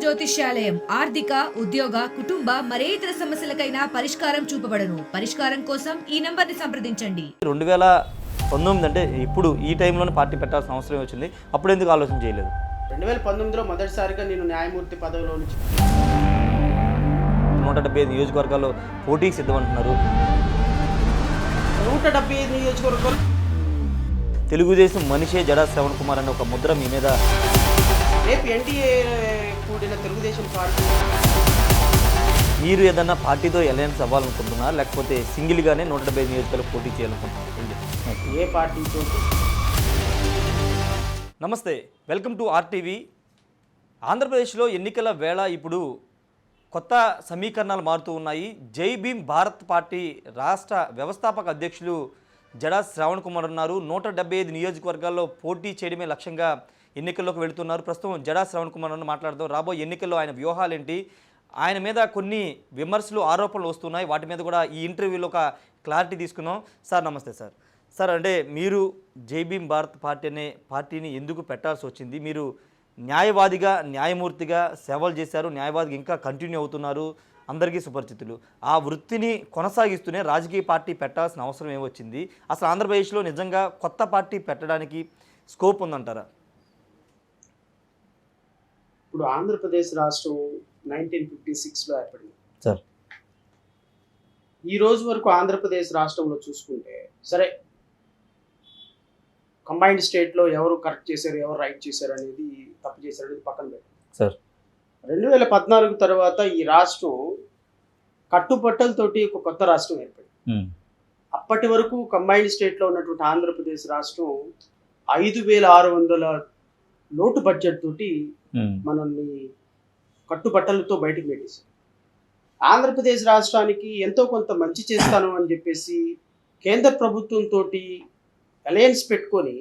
జ్యోతిష్యాలయం ఆర్థిక ఉద్యోగ కుటుంబ మరే ఇతర సమస్యలకైనా పరిష్కారం చూపబడను. పరిష్కారం కోసం ఈ నంబర్ని సంప్రదించండి. 2019 అంటే ఇప్పుడు ఈ టైంలోనే పార్టీ పెట్టాల్సిన అవసరం వచ్చింది. అప్పుడు ఎందుకు ఆలోచన చేయలేదు? 2019లో మొదటిసారిగా నేను న్యాయమూర్తి పదవిలో నుంచి 175 నియోజకవర్గాల్లో పోటీకి సిద్ధమంటున్నారు. 175 నియోజకవర్గాలు తెలుగుదేశం మనిషే జడా శ్రవణ్ కుమార్ అనే ఒక ముద్ర మీ మీద. రేపు ఎన్డీఏ కూడిన తెలుగుదేశం పార్టీ మీరు ఏదన్నా పార్టీతో అలయన్స్ అవ్వాలనుకుంటున్నారా, లేకపోతే సింగిల్గానే 175 నియోజకవర్గాలు పోటీ చేయాలనుకుంటున్నారు? ఏ పార్టీతో? నమస్తే, వెల్కమ్ టు ఆర్టీవీ. ఆంధ్రప్రదేశ్లో ఎన్నికల వేళ ఇప్పుడు కొత్త సమీకరణాలు మారుతూ ఉన్నాయి. జై భీమ్ భారత్ పార్టీ రాష్ట్ర వ్యవస్థాపక అధ్యక్షులు జడా శ్రవణ్ కుమార్ ఉన్నారు. 175 నియోజకవర్గాల్లో పోటీ చేయడమే లక్ష్యంగా ఎన్నికల్లోకి వెళుతున్నారు. ప్రస్తుతం జడా శ్రవణ్ కుమార్ మాట్లాడదాం. రాబోయే ఎన్నికల్లో ఆయన వ్యూహాలేంటి, ఆయన మీద కొన్ని విమర్శలు ఆరోపణలు వస్తున్నాయి, వాటి మీద కూడా ఈ ఇంటర్వ్యూలో ఒక క్లారిటీ తీసుకున్నాం. సార్ నమస్తే. సార్ అంటే మీరు జై భీమ్ భారత్ పార్టీ అనే పార్టీని ఎందుకు పెట్టాల్సి వచ్చింది? మీరు న్యాయవాదిగా న్యాయమూర్తిగా సేవలు చేశారు, న్యాయవాదిగా ఇంకా కంటిన్యూ అవుతున్నారు, అందరికీ సుపరిచితులు. ఆ వృత్తిని కొనసాగిస్తూనే రాజకీయ పార్టీ పెట్టాల్సిన అవసరం ఏమొచ్చింది? అసలు ఆంధ్రప్రదేశ్లో నిజంగా కొత్త పార్టీ పెట్టడానికి స్కోప్ ఉందంటారా? ఇప్పుడు ఆంధ్రప్రదేశ్ రాష్ట్రం 1956లో ఏర్పడింది సార్. ఈ రోజు వరకు ఆంధ్రప్రదేశ్ రాష్ట్రంలో చూసుకుంటే సరే, కంబైన్డ్ స్టేట్లో ఎవరు కరెక్ట్ చేశారు, ఎవరు రైట్ చేశారు అనేది, తప్పు చేశారు అనేది పక్కన పెట్టారు సార్. 2014 తర్వాత ఈ రాష్ట్రం కట్టుబట్టలతోటి ఒక కొత్త రాష్ట్రం ఏర్పడింది. అప్పటి వరకు కంబైన్డ్ స్టేట్లో ఉన్నటువంటి ఆంధ్రప్రదేశ్ రాష్ట్రం 5,600 లోటు బడ్జెట్ తోటి మనల్ని కట్టుబట్టలతో బయటకు పెట్టేశారు. ఆంధ్రప్రదేశ్ రాష్ట్రానికి ఎంతో కొంత మంచి చేస్తాను అని చెప్పేసి కేంద్ర ప్రభుత్వంతో అలయన్స్ పెట్టుకొని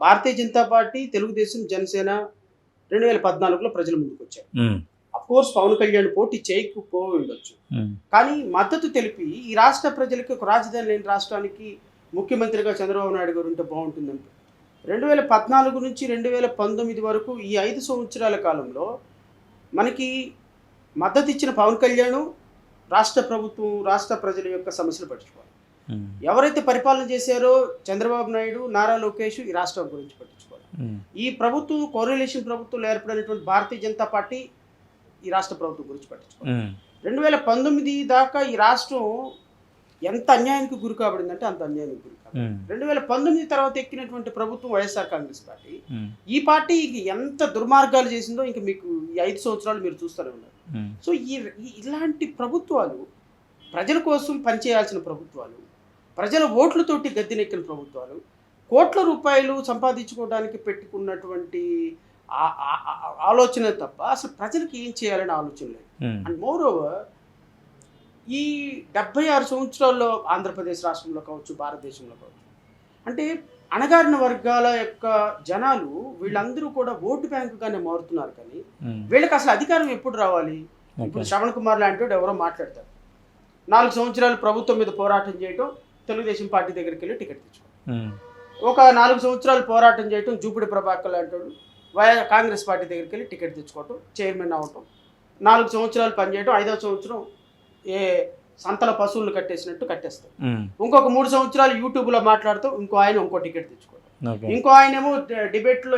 భారతీయ జనతా పార్టీ, తెలుగుదేశం, జనసేన 2014లో ప్రజల ముందుకు వచ్చారు. అఫ్కోర్స్ పవన్ కళ్యాణ్ పోటీ చేయకపోయి ఉండొచ్చు, కానీ మద్దతు తెలిపి ఈ రాష్ట్ర ప్రజలకి ఒక రాజధాని లేని రాష్ట్రానికి ముఖ్యమంత్రిగా చంద్రబాబు నాయుడు గారు ఉంటే బాగుంటుందంటే 2014 నుంచి 2019 వరకు ఈ 5 సంవత్సరాల కాలంలో మనకి మద్దతు ఇచ్చిన పవన్ కళ్యాణ్ రాష్ట్ర ప్రభుత్వం, రాష్ట్ర ప్రజల యొక్క సమస్యలు పట్టించుకోవాలి. ఎవరైతే పరిపాలన చేశారో చంద్రబాబు నాయుడు, నారా లోకేష్ ఈ రాష్ట్రం గురించి పట్టించుకోవాలి. ఈ ప్రభుత్వం కోరిలేషన్ ప్రభుత్వంలో ఏర్పడినటువంటి భారతీయ జనతా పార్టీ ఈ రాష్ట్ర ప్రభుత్వం గురించి పట్టించుకోవాలి. 2019 దాకా ఈ రాష్ట్రం ఎంత అన్యాయానికి గురి కాబడిందంటే అంత అన్యాయానికి గురి కాబడింది. 2019 తర్వాత ఎక్కినటువంటి ప్రభుత్వం వైఎస్ఆర్ కాంగ్రెస్ పార్టీ, ఈ పార్టీ ఎంత దుర్మార్గాలు చేసిందో ఇంకా మీకు ఈ 5 సంవత్సరాలు మీరు చూస్తూనే ఉన్నారు. సో ఇలాంటి ప్రభుత్వాలు, ప్రజల కోసం పనిచేయాల్సిన ప్రభుత్వాలు, ప్రజల ఓట్లతోటి గద్దెనెక్కిన ప్రభుత్వాలు, కోట్ల రూపాయలు సంపాదించుకోవడానికి పెట్టుకున్నటువంటి ఆలోచన తప్ప అసలు ప్రజలకు ఏం చేయాలని ఆలోచన లేదు. అండ్ మోర్ ఓవర్ ఈ 76 సంవత్సరాల్లో ఆంధ్రప్రదేశ్ రాష్ట్రంలో కావచ్చు, భారతదేశంలో కావచ్చు, అంటే అణగారిన వర్గాల యొక్క జనాలు వీళ్ళందరూ కూడా ఓటు బ్యాంకుగానే మారుతున్నారు. కానీ వీళ్ళకి అసలు అధికారం ఎప్పుడు రావాలి? ఇప్పుడు శ్రవణ్ కుమార్ లాంటి వాడు ఎవరో మాట్లాడతారు, 4 సంవత్సరాలు ప్రభుత్వం మీద పోరాటం చేయటం, తెలుగుదేశం పార్టీ దగ్గరికి వెళ్ళి టికెట్ తెచ్చుకోవడం, ఒక 4 సంవత్సరాలు పోరాటం చేయటం, జూపిడి ప్రభాకర్ లాంటి వాడు కాంగ్రెస్ పార్టీ దగ్గరికి వెళ్ళి టికెట్ తెచ్చుకోవటం, చైర్మన్ అవ్వటం, 4 సంవత్సరాలు పనిచేయటం, 5వ సంవత్సరం ఏ సంతల పశువులు కట్టేసినట్టు కట్టేస్తారు. ఇంకొక 3 సంవత్సరాలు యూట్యూబ్లో మాట్లాడుతూ ఇంకో ఆయన ఇంకో టికెట్ తెచ్చుకోవడం, ఇంకో ఆయనేమో డిబేట్లో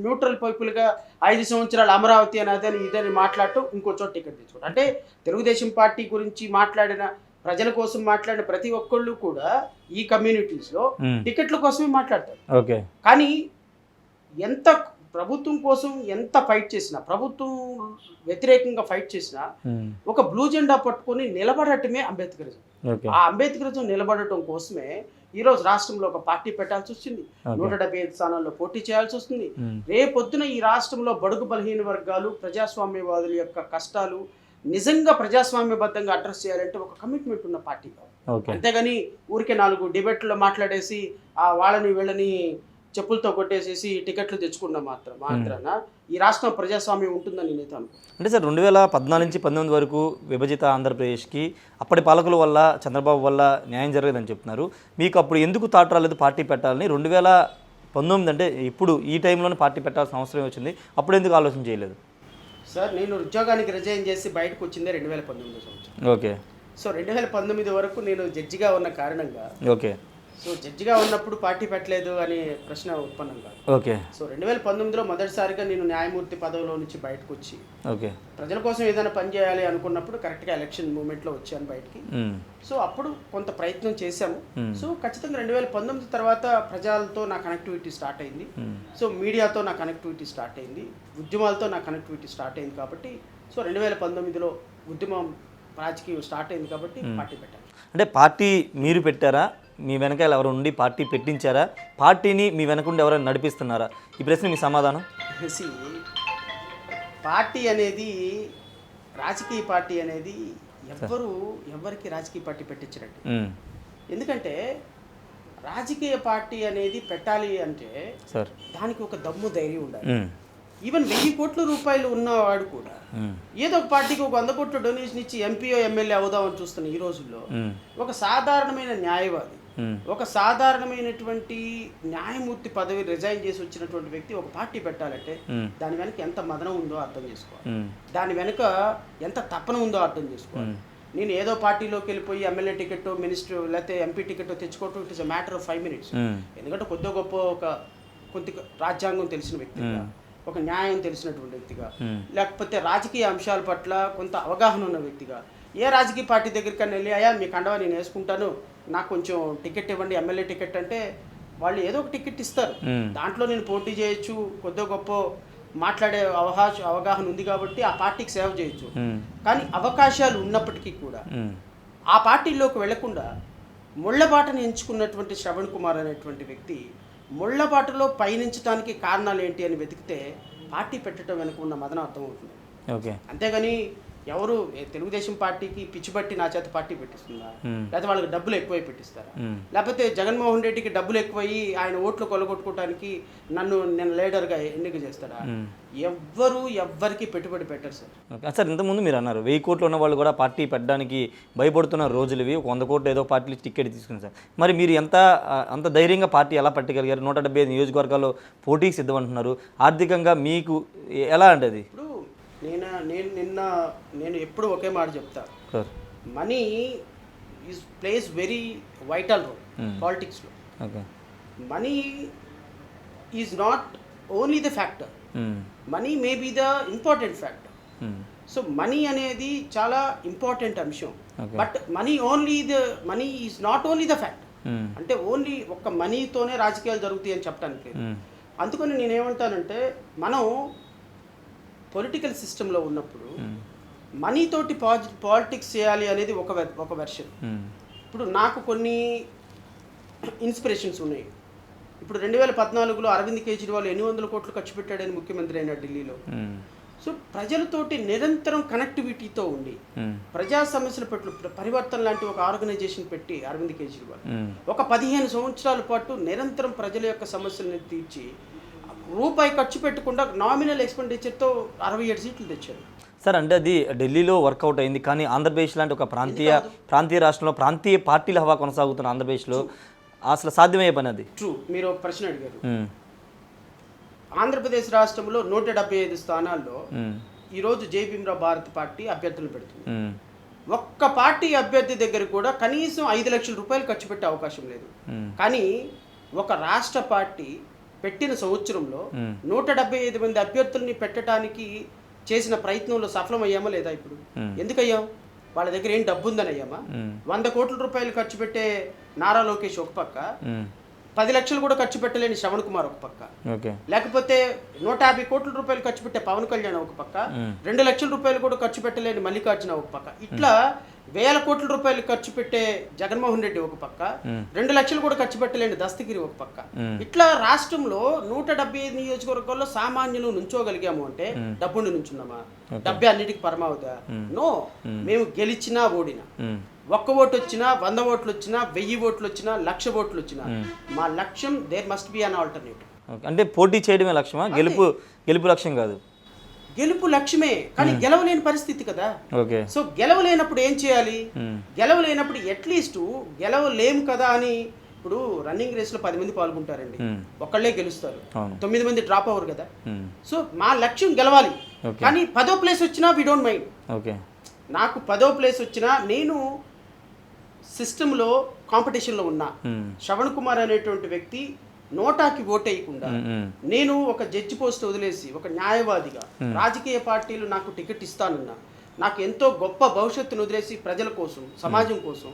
న్యూట్రల్ పీపుల్గా 5 సంవత్సరాలు అమరావతి అని అదని ఇదని మాట్లాడుతూ ఇంకో చోట టికెట్ తెచ్చుకోవడం. అంటే తెలుగుదేశం పార్టీ గురించి మాట్లాడిన, ప్రజల కోసం మాట్లాడిన ప్రతి ఒక్కళ్ళు కూడా ఈ కమ్యూనిటీస్లో టికెట్ల కోసమే మాట్లాడతారు. కానీ ఎంత ప్రభుత్వం కోసం ఎంత ఫైట్ చేసినా, ప్రభుత్వం వ్యతిరేకంగా ఫైట్ చేసినా ఒక బ్లూ జెండా పట్టుకొని నిలబడటమే అంబేద్కరిజం. ఆ అంబేద్కరిజం నిలబడటం కోసమే ఈరోజు రాష్ట్రంలో ఒక పార్టీ పెట్టాల్సి వచ్చింది. 175 స్థానాల్లో పోటీ చేయాల్సి వస్తుంది. రేపొద్దున ఈ రాష్ట్రంలో బడుగు బలహీన వర్గాలు, ప్రజాస్వామ్యవాదుల యొక్క కష్టాలు నిజంగా ప్రజాస్వామ్యబద్ధంగా అడ్రస్ చేయాలంటే ఒక కమిట్మెంట్ ఉన్న పార్టీ కావాలి. అంతేగాని ఊరికే 4 డిబేట్లో మాట్లాడేసి వాళ్ళని వీళ్ళని చెప్పులతో కొట్టేసేసి టికెట్లు తెచ్చుకున్న మాత్రాన ఈ రాష్ట్రం ప్రజాస్వామ్యం ఉంటుందని నేనైతే అనుకుంటున్నాను. అంటే సార్ 2014 నుంచి 2019 వరకు విభజిత ఆంధ్రప్రదేశ్కి అప్పటి పాలకుల వల్ల, చంద్రబాబు వల్ల న్యాయం జరగలేదని చెప్తున్నారు. మీకు అప్పుడు ఎందుకు థాట్ రాలేదు పార్టీ పెట్టాలని? 2019 అంటే ఇప్పుడు ఈ టైంలోనే పార్టీ పెట్టాల్సిన అవసరం వచ్చింది, అప్పుడు ఎందుకు ఆలోచన చేయలేదు? సార్ నేను ఉద్యోగానికి రిజైన్ చేసి బయటకు వచ్చిందే 2019 సంవత్సరం. ఓకే. సో 2019 వరకు నేను జడ్జిగా ఉన్న కారణంగా, ఓకే. సో జడ్జిగా ఉన్నప్పుడు పార్టీ పెట్టలేదు అనే ప్రశ్న ఉత్పన్నం కాదు. ఓకే. సో 2019లో మొదటిసారిగా నేను న్యాయమూర్తి పదవిలో నుంచి బయటకు వచ్చి ఓకే. ప్రజల కోసం ఏదైనా పని చేయాలి అనుకున్నప్పుడు కరెక్ట్గా ఎలక్షన్ మూమెంట్లో వచ్చాను బయటికి. సో అప్పుడు కొంత ప్రయత్నం చేశాము. సో ఖచ్చితంగా 2019 తర్వాత ప్రజలతో నా కనెక్టివిటీ స్టార్ట్ అయింది. సో మీడియాతో నా కనెక్టివిటీ స్టార్ట్ అయింది, ఉద్యమాలతో నా కనెక్టివిటీ స్టార్ట్ అయింది. కాబట్టి సో 2019లో ఉద్యమం రాజకీయం స్టార్ట్ అయింది కాబట్టి పార్టీ పెట్టాను. అంటే పార్టీ మీరు పెట్టారా, మీ వెనకాల ఎవరు ఉండి పార్టీ పెట్టించారా, పార్టీని మీ వెనకుండి ఎవరైనా నడిపిస్తున్నారా? ఈ ప్రశ్న మీ సమాధానం. పార్టీ అనేది, రాజకీయ పార్టీ అనేది ఎవరికి రాజకీయ పార్టీ పెట్టించరండి. ఎందుకంటే రాజకీయ పార్టీ అనేది పెట్టాలి అంటే సార్ దానికి ఒక దమ్ము ధైర్యం ఉండాలి. ఈవెన్ 1000 కోట్ల రూపాయలు ఉన్నవాడు కూడా ఏదో ఒక పార్టీకి ఒక 100 కోట్ల డొనేషన్ ఇచ్చి ఎంపీఓ ఎమ్మెల్యే అవుదామని చూస్తున్న ఈ రోజుల్లో ఒక సాధారణమైన న్యాయవాది, ఒక సాధారణమైనటువంటి న్యాయమూర్తి పదవి రిజైన్ చేసి వచ్చినటువంటి వ్యక్తి ఒక పార్టీ పెట్టాలంటే దాని వెనక ఎంత మదనం ఉందో అర్థం చేసుకోవాలి, దాని వెనుక ఎంత తపన ఉందో అర్థం చేసుకోవాలి. నేను ఏదో పార్టీలోకి వెళ్ళిపోయి ఎమ్మెల్యే టికెట్, మినిస్టర్ లేకపోతే ఎంపీ టికెట్ తెచ్చుకోవటం it is a matter of 5 minutes. ఎందుకంటే కొద్ది గొప్ప కొంత రాజ్యాంగం తెలిసిన వ్యక్తిగా, ఒక న్యాయం తెలిసినటువంటి వ్యక్తిగా, లేకపోతే రాజకీయ అంశాల పట్ల కొంత అవగాహన ఉన్న వ్యక్తిగా ఏ రాజకీయ పార్టీ దగ్గరికన్నా వెళ్ళి అయ్యా మీ కండవా నేను వేసుకుంటాను, నాకు కొంచెం టికెట్ ఇవ్వండి ఎమ్మెల్యే టికెట్ అంటే వాళ్ళు ఏదో ఒక టికెట్ ఇస్తారు. దాంట్లో నేను పోటీ చేయొచ్చు, కొద్ది గొప్ప మాట్లాడే అవగాహన ఉంది కాబట్టి ఆ పార్టీకి సేవ చేయొచ్చు. కానీ అవకాశాలు ఉన్నప్పటికీ కూడా ఆ పార్టీలోకి వెళ్లకుండా ముళ్ళబాటను ఎంచుకున్నటువంటి శ్రవణ్ కుమార్ అనేటువంటి వ్యక్తి ముళ్ళబాటలో పయనించడానికి కారణాలు ఏంటి అని వెతికితే పార్టీ పెట్టడం వెనుక ఉన్న మదన అర్థం అవుతుంది. ఓకే. అంతేగాని ఎవరు తెలుగుదేశం పార్టీకి పిచ్చిబట్టి నా చేత పార్టీ పెట్టిస్తుందా, లేకపోతే వాళ్ళకి డబ్బులు ఎక్కువై పెట్టిస్తారా, లేకపోతే జగన్మోహన్ రెడ్డికి డబ్బులు ఎక్కువయ్యి ఆయన ఓట్లు కొలగొట్టుకోవడానికి నేను లీడర్గా ఎన్నిక చేస్తాడా? ఎవ్వరికి పెట్టుబడి పెట్టరు సార్. సార్ ఇంతకుముందు మీరు అన్నారు 1000 కోట్లు ఉన్న వాళ్ళు కూడా పార్టీ పెట్టడానికి భయపడుతున్న రోజులు ఇవి. 100 కోట్లు ఏదో పార్టీలు టికెట్ తీసుకున్నారు సార్. మరి మీరు అంత ధైర్యంగా పార్టీ ఎలా పట్టగలిగారు? 175 నియోజకవర్గాల్లో పోటీకి సిద్ధమంటున్నారు. ఆర్థికంగా మీకు ఎలా అంటే అది? ఇప్పుడు నేను ఎప్పుడు ఒకే మాట చెప్తా, money is plays very vital role పాలిటిక్స్లో. Money is not only the factor, money may be the important factor. So money అనేది చాలా ఇంపార్టెంట్ అంశం, but money is not only the factor. అంటే ఓన్లీ ఒక్క మనీతోనే రాజకీయాలు జరుగుతాయి అని చెప్పడానికి. అందుకని నేనేమంటానంటే మనం పొలిటికల్ సిస్టంలో ఉన్నప్పుడు మనీతోటి పాలిటిక్స్ చేయాలి అనేది ఒక వెర్షన్. ఇప్పుడు నాకు కొన్ని ఇన్స్పిరేషన్స్ ఉన్నాయి. ఇప్పుడు 2014లో అరవింద్ కేజ్రీవాల్ 800 కోట్లు ఖర్చు పెట్టాడని ముఖ్యమంత్రి అయిన ఢిల్లీలో. సో ప్రజలతోటి నిరంతరం కనెక్టివిటీతో ఉండి ప్రజా సమస్యల పట్ల పరివర్తన లాంటి ఒక ఆర్గనైజేషన్ పెట్టి అరవింద్ కేజ్రీవాల్ ఒక 15 సంవత్సరాల పాటు నిరంతరం ప్రజల యొక్క సమస్యలను తీర్చి రూపాయి ఖర్చు పెట్టకుండా నామినల్ ఎక్స్పెండిచర్తో 67 సీట్లు తెచ్చారు సార్. అంటే అది ఢిల్లీలో వర్కౌట్ అయింది, కానీ ఆంధ్రప్రదేశ్ లాంటి ఒక ప్రాంతీయ రాష్ట్రంలో ప్రాంతీయ పార్టీల హవా కొనసాగుతున్న ఆంధ్రప్రదేశ్లో అసలు సాధ్యమయ్యే పని అది? ట్రూ. మీరు ఒక ప్రశ్న అడిగారు. ఆంధ్రప్రదేశ్ రాష్ట్రంలో 175 స్థానాల్లో ఈరోజు జై భీమ్రావ్ భారత్ పార్టీ అభ్యర్థులు పెడుతుంది. ఒక్క పార్టీ అభ్యర్థి దగ్గర కూడా కనీసం 5 లక్షల రూపాయలు ఖర్చు పెట్టే అవకాశం లేదు. కానీ ఒక రాష్ట్ర పార్టీ పెట్టిన సంవత్సరంలో 175 మంది అభ్యర్థుల్ని పెట్టడానికి చేసిన ప్రయత్నంలో సఫలమయ్యామా లేదా? ఇప్పుడు ఎందుకయ్యాం? వాళ్ళ దగ్గర ఏం డబ్బు ఉందని అయ్యామా? 100 కోట్ల రూపాయలు ఖర్చు పెట్టే నారా లోకేష్ ఒక పక్క, 10 లక్షలు కూడా ఖర్చు పెట్టలేని శ్రవణ్ కుమార్ ఒక పక్క, లేకపోతే 150 కోట్ల రూపాయలు ఖర్చు పెట్టే పవన్ కళ్యాణ్ ఒక పక్క, 2 లక్షల రూపాయలు కూడా ఖర్చు పెట్టలేని మల్లికార్జున ఒక పక్క, ఇట్లా 1000 కోట్ల రూపాయలు ఖర్చు పెట్టే జగన్మోహన్ రెడ్డి ఒక పక్క, 2 లక్షలు కూడా ఖర్చు పెట్టలేని దస్తగిరి ఒక పక్క. ఇట్లా రాష్ట్రంలో 175 నియోజకవర్గాల్లో సామాన్యులు నుంచోగలిగాము అంటే డబ్బుని నుంచున్నామా? డబ్బే అన్నిటికీ పరమావధి? నో. మేము గెలిచినా ఓడినా, 1 ఓటు వచ్చినా, 100 ఓట్లు వచ్చినా, 1000 ఓట్లు వచ్చినా, 1,00,000 ఓట్లు వచ్చినా, మా లక్ష్యం there must be an alternative. అంటే పోటీ చేయడమే లక్ష్యమా? గెలుపు లక్ష్యం కాదు. గెలుపు లక్ష్యమే, కానీ గెలవలేని పరిస్థితి కదా. సో గెలవలేనప్పుడు ఏం చేయాలి? గెలవలేనప్పుడు అట్లీస్ట్ గెలవలేము కదా అని, ఇప్పుడు రన్నింగ్ రేస్లో 10 మంది పాల్గొంటారండి, ఒక్కళ్ళే గెలుస్తారు, 9 మంది డ్రాప్ అవ్వరు కదా. సో మా లక్ష్యం గెలవాలి. కానీ 10వ ప్లేస్ వచ్చినా వి డోంట్ మైండ్. ఓకే, నాకు 10వ ప్లేస్ వచ్చినా నేను సిస్టంలో కాంపిటీషన్లో ఉన్నా. శ్రవణ్ కుమార్ అనేటువంటి వ్యక్తి నోటాకి ఓటేయకుండా నేను ఒక జడ్జి పోస్ట్ వదిలేసి ఒక న్యాయవాదిగా రాజకీయ పార్టీలు నాకు టికెట్ ఇస్తానన్నా, నాకు ఎంతో గొప్ప భవిష్యత్తును వదిలేసి ప్రజల కోసం, సమాజం కోసం,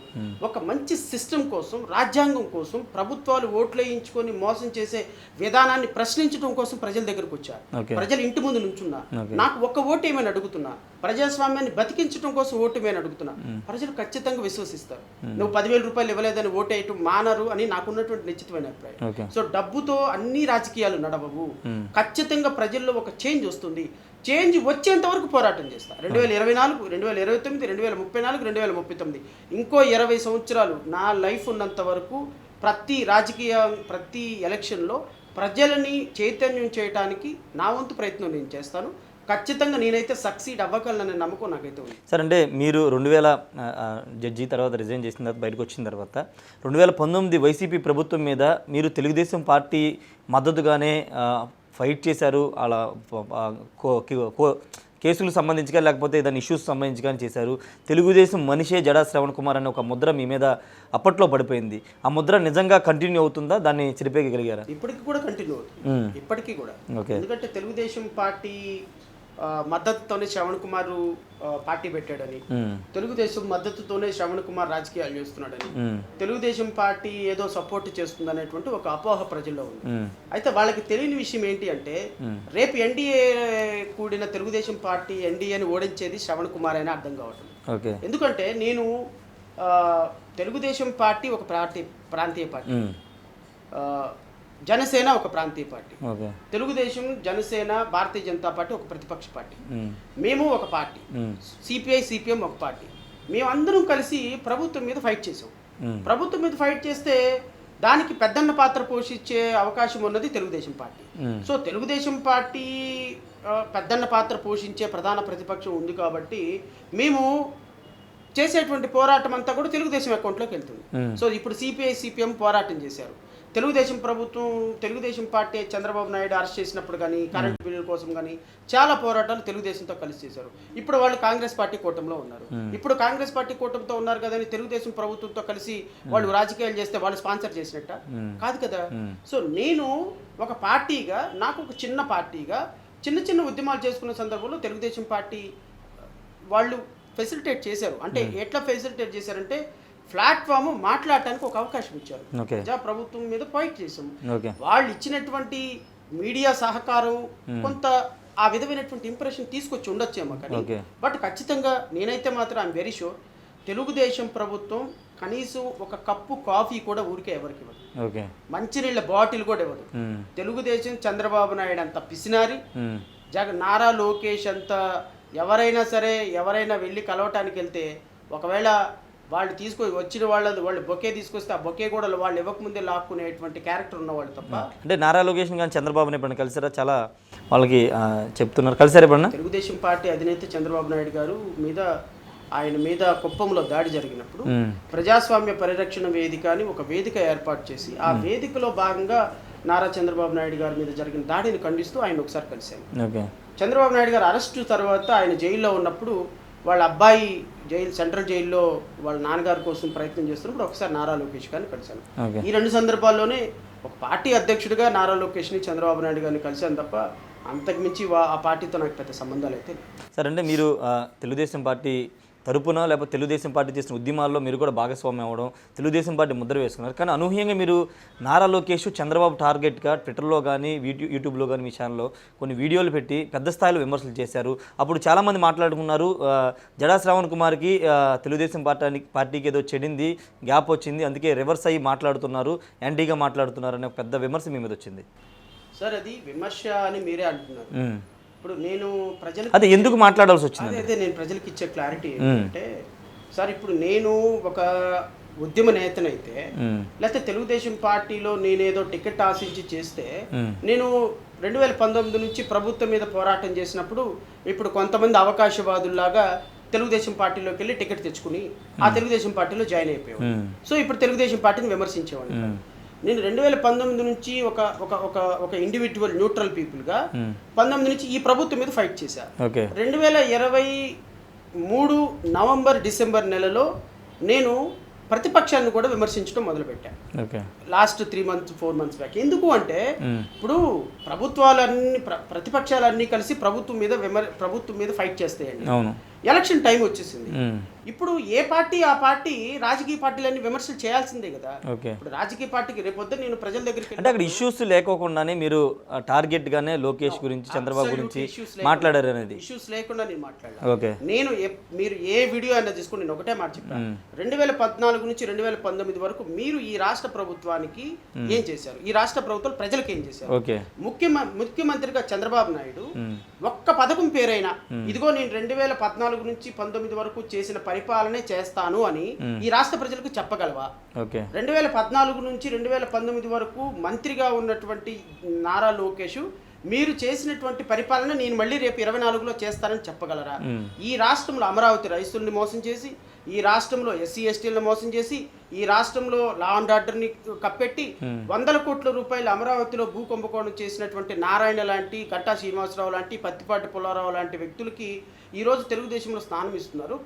ఒక మంచి సిస్టమ్ కోసం, రాజ్యాంగం కోసం, ప్రభుత్వాలు ఓట్లు వేయించుకొని మోసం చేసే విధానాన్ని ప్రశ్నించడం కోసం ప్రజల దగ్గరకు వచ్చారు. ప్రజలు ఇంటి ముందు నుంచున్నా, నాకు ఒక్క ఓటు ఏమని అడుగుతున్నా, ప్రజాస్వామ్యాన్ని బతికించడం కోసం ఓటు ఏమని అడుగుతున్నా, ప్రజలు ఖచ్చితంగా విశ్వసిస్తారు. నువ్వు 10,000 రూపాయలు ఇవ్వలేదని ఓటు వేయటం మానరు అని నాకున్నటువంటి నిశ్చితమైన అభిప్రాయం. సో డబ్బుతో అన్ని రాజకీయాలు నడవవు. ఖచ్చితంగా ప్రజల్లో ఒక చేంజ్ వస్తుంది. చేంజ్ వచ్చేంత వరకు పోరాటం చేస్తా. 2024, 2029, 2034, 2039 ఇంకో 20 సంవత్సరాలు నా లైఫ్ ఉన్నంత వరకు ప్రతి ప్రతి ఎలక్షన్లో ప్రజలని చైతన్యం చేయడానికి నా వంతు ప్రయత్నం నేను చేస్తాను. ఖచ్చితంగా నేనైతే సక్సీడ్ అవ్వగలననే నమ్మకం నాకైతే ఉంది. సార్, అంటే మీరు 2000 జడ్జి తర్వాత రిజైన్ చేసిన తర్వాత బయటకు వచ్చిన తర్వాత 2019 వైసీపీ ప్రభుత్వం మీద మీరు తెలుగుదేశం పార్టీ మద్దతుగానే ఫైట్ చేశారు. అలా కేసులకు సంబంధించి కానీ లేకపోతే ఏదైనా ఇష్యూస్ సంబంధించి కానీ చేశారు. తెలుగుదేశం మనిషే జడా శ్రవణ్ కుమార్ అనే ఒక ముద్ర మీ మీద అప్పట్లో పడిపోయింది. ఆ ముద్ర నిజంగా కంటిన్యూ అవుతుందా? దాన్ని చెరిపేయగలిగారా? ఇప్పటికి కూడా కంటిన్యూ అవుతుంది. ఇప్పటికీ కూడా. ఎందుకంటే తెలుగుదేశం పార్టీ మద్దతుతోనే శ్రవణ్ కుమార్ పార్టీ పెట్టాడని, తెలుగుదేశం మద్దతుతోనే శ్రవణ్ కుమార్ రాజకీయాలు చేస్తున్నాడని, తెలుగుదేశం పార్టీ ఏదో సపోర్ట్ చేస్తుంది అనేటువంటి ఒక అపోహ ప్రజల్లో ఉంది. అయితే వాళ్ళకి తెలియని విషయం ఏంటి అంటే, రేపు ఎన్డీఏ కూడిన తెలుగుదేశం పార్టీ ఎన్డీఏని ఓడించేది శ్రవణ్ కుమార్ అని అర్థం కావట్లేదు. ఎందుకంటే నేను తెలుగుదేశం పార్టీ ఒక ప్రాంతీయ పార్టీ, జనసేన ఒక ప్రాంతీయ పార్టీ, తెలుగుదేశం, జనసేన, భారతీయ జనతా పార్టీ ఒక ప్రతిపక్ష పార్టీ, మేము ఒక పార్టీ, సిపిఐ, సిపిఎం ఒక పార్టీ. మేమందరం కలిసి ప్రభుత్వం మీద ఫైట్ చేసాం. ప్రభుత్వం మీద ఫైట్ చేస్తే దానికి పెద్దన్న పాత్ర పోషించే అవకాశం ఉన్నది Telugu Desam party. So Telugu Desam party పెద్దన్న పాత్ర పోషించే ప్రధాన ప్రతిపక్షం ఉంది కాబట్టి మేము చేసేటువంటి పోరాటం అంతా కూడా తెలుగుదేశం అకౌంట్లోకి వెళ్తుంది. సో ఇప్పుడు సిపిఐ, సిపిఎం పోరాటం చేశారు. తెలుగుదేశం పార్టీ చంద్రబాబు నాయుడు అరెస్ట్ చేసినప్పుడు కానీ, కరెంట్ బిల్లుల కోసం కానీ చాలా పోరాటాలు తెలుగుదేశంతో కలిసి చేశారు. ఇప్పుడు వాళ్ళు కాంగ్రెస్ పార్టీ కూటమిలో ఉన్నారు. ఇప్పుడు కాంగ్రెస్ పార్టీ కూటమితో ఉన్నారు కదని తెలుగుదేశం ప్రభుత్వంతో కలిసి వాళ్ళు రాజకీయాలు చేస్తే వాళ్ళు స్పాన్సర్ చేసినట్ట కాదు కదా. సో నేను ఒక పార్టీగా, నాకు ఒక చిన్న పార్టీగా చిన్న ఉద్యమాలు చేసుకున్న సందర్భంలో తెలుగుదేశం పార్టీ వాళ్ళు ఫెసిలిటేట్ చేశారు. అంటే ఎట్లా ఫెసిలిటేట్ చేశారంటే, ప్లాట్ఫామ్ మాట్లాడటానికి ఒక అవకాశం ఇచ్చారు. ప్రజా ప్రభుత్వం మీద ఫైట్ చేసాం. వాళ్ళు ఇచ్చినటువంటి మీడియా సహకారం కొంత ఆ విధమైనటువంటి ఇంప్రెషన్ తీసుకొచ్చి ఉండొచ్చేమో కానీ, బట్ ఖచ్చితంగా నేనైతే మాత్రం ఐఎమ్ వెరీ షూర్ తెలుగుదేశం ప్రభుత్వం కనీసం ఒక కప్పు కాఫీ కూడా ఊరికే ఎవరికి ఇవ్వదు, మంచినీళ్ళ బాటిల్ కూడా ఇవ్వదు. తెలుగుదేశం చంద్రబాబు నాయుడు అంత పిసినారి, నారా లోకేష్ అంత ఎవరైనా వెళ్ళి కలవటానికి వెళ్తే ఒకవేళ వాళ్ళు వచ్చిన వాళ్ళు బొకే తీసుకొస్తే ఆ బొకే కూడా వాళ్ళు ఇవ్వకముందే లాక్కునేటువంటి క్యారెక్టర్ ఉన్నవాళ్ళు తప్ప. అంటే నారా లోకేష్ కానీ చంద్రబాబుని ఎప్పుడైనా కలిసారా? చాలా వాళ్ళకి చెప్తున్నారు, కలిసారు ఎప్పుడన్నా? తెలుగుదేశం పార్టీ అధినేత చంద్రబాబు నాయుడు గారు ఆయన మీద కుప్పంలో దాడి జరిగినప్పుడు ప్రజాస్వామ్య పరిరక్షణ వేదిక అని ఒక వేదిక ఏర్పాటు చేసి, ఆ వేదికలో భాగంగా నారా చంద్రబాబు నాయుడు గారి మీద జరిగిన దాడిని ఖండిస్తూ ఆయన ఒకసారి కలిశాను. చంద్రబాబు నాయుడు గారు అరెస్టు తర్వాత ఆయన జైల్లో ఉన్నప్పుడు వాళ్ళ అబ్బాయి సెంట్రల్ జైల్లో వాళ్ళ నాన్నగారి కోసం ప్రయత్నం చేస్తున్నప్పుడు ఒకసారి నారా లోకేష్ గారిని కలిశాను. ఈ 2 సందర్భాల్లోనే ఒక పార్టీ అధ్యక్షుడిగా నారా లోకేష్ని, చంద్రబాబు నాయుడు గారిని కలిశాను తప్ప అంతకుమించి ఆ పార్టీతో నాకు పెద్ద సంబంధాలు అయితే సార్. అంటే మీరు తెలుగుదేశం పార్టీ తరపున లేకపోతే తెలుగుదేశం పార్టీ చేసిన ఉద్యమాల్లో మీరు కూడా భాగస్వామ్యం అవ్వడం, తెలుగుదేశం పార్టీ ముద్ర వేసుకున్నారు. కానీ అనూహ్యంగా మీరు నారా లోకేష్ చంద్రబాబు టార్గెట్గా ట్విట్టర్లో కానీ యూట్యూబ్లో కానీ మీ ఛానల్లో కొన్ని వీడియోలు పెట్టి పెద్ద స్థాయిలో విమర్శలు చేశారు. అప్పుడు చాలామంది మాట్లాడుకున్నారు, జడా శ్రవణ్ కుమార్కి తెలుగుదేశం పార్టీకి ఏదో చెడింది, గ్యాప్ వచ్చింది, అందుకే రివర్స్ అయ్యి మాట్లాడుతున్నారు, యాంటీగా మాట్లాడుతున్నారు అనే పెద్ద విమర్శ మీ మీద వచ్చింది. సార్ అది విమర్శ అని మీరే అంటున్నారు. ఇప్పుడు నేను అదే ఎందుకు మాట్లాడాల్సి వచ్చింది అయితే నేను ప్రజలకు ఇచ్చే క్లారిటీ ఏంటంటే, సార్ ఇప్పుడు నేను ఒక ఉద్యమ నేతనైతే లేకపోతే తెలుగుదేశం పార్టీలో నేనేదో టికెట్ ఆశించి చేస్తే, నేను 2019 నుంచి ప్రభుత్వం మీద పోరాటం చేసినప్పుడు ఇప్పుడు కొంతమంది అవకాశవాదుల్లాగా తెలుగుదేశం పార్టీలోకి వెళ్ళి టికెట్ తెచ్చుకుని ఆ తెలుగుదేశం పార్టీలో జాయిన్ అయిపోయాడు. సో ఇప్పుడు తెలుగుదేశం పార్టీని విమర్శించేవాడు. నేను 2019 నుంచి ఒక ఒక ఒక ఒక ఇండివిజువల్ న్యూట్రల్ పీపుల్గా 19 నుంచి ఈ ప్రభుత్వం మీద ఫైట్ చేశాను. ఓకే. 2023 నవంబర్ డిసెంబర్ నెలలో నేను ప్రతిపక్షాన్ని కూడా విమర్శించడం మొదలుపెట్టాను. Okay. Last 3 months 4 months back. ఎందుకు అంటే ఇప్పుడు ప్రభుత్వాలన్నీ ప్రతిపక్షాలన్నీ కలిసి ప్రభుత్వం మీద ఫైట్ చేస్తాయండి. అవును. ఎలక్షన్ టైం వచ్చేసింది. ఇప్పుడు ఏ పార్టీ ఆ పార్టీ రాజకీయ పార్టీలన్నీ విమర్శలు చేయాల్సిందే కదా. ఇప్పుడు రాజకీయ పార్టీకి రేపొద్దు నేను ప్రజల దగ్గరికి అంటే అక్కడ ఇష్యూస్ లేకోకుండానే మీరు టార్గెట్ గానే లోకేష్ గురించి చంద్రబాబు గురించి మాట్లాడారు అనేది ఇష్యూస్ లేకుండా నేను మాట్లాడాను. ఓకే. నేను మీరు ఏ వీడియో అయినా తీసుకుని నేను ఒకటే మాట చెప్పాను. 2014 నుంచి 2019 వరకు మీరు ఈ రాష్ట్ర ప్రభుత్వానికి ఏం చేశారు, ఈ రాష్ట్ర ప్రభుత్వం ప్రజలకు ఏం చేశారు. ఓకే. ముఖ్యమంత్రిగా చంద్రబాబు నాయుడు ఒక్క పథకం పేరైనా ఇదిగో నేను 2014 నుంచి 19 వరకు చేసిన పరిపాలనే చేస్తాను అని ఈ రాష్ట్ర ప్రజలకు చెప్పగలవా? 2014 నుంచి 2019 వరకు మంత్రిగా ఉన్నటువంటి నారా లోకేష్ మీరు చేసినటువంటి పరిపాలన నేను మళ్ళీ రేపు 24లో చేస్తానని చెప్పగలరా? ఈ రాష్ట్రంలో అమరావతి రైతుల్ని మోసం చేసి, ఈ రాష్ట్రంలో ఎస్సీ ఎస్టీలను మోసం చేసి, ఈ రాష్ట్రంలో లా అండ్ ఆర్డర్ని కప్పెట్టి 100 కోట్ల రూపాయలు అమరావతిలో భూ కుంభకోణం చేసినటువంటి నారాయణ లాంటి, గట్టా శ్రీనివాసరావు లాంటి, పత్తిపాటి పుల్లారావు లాంటి వ్యక్తులకి ఈరోజు తెలుగుదేశంలో స్థానం ఇస్తున్నారు.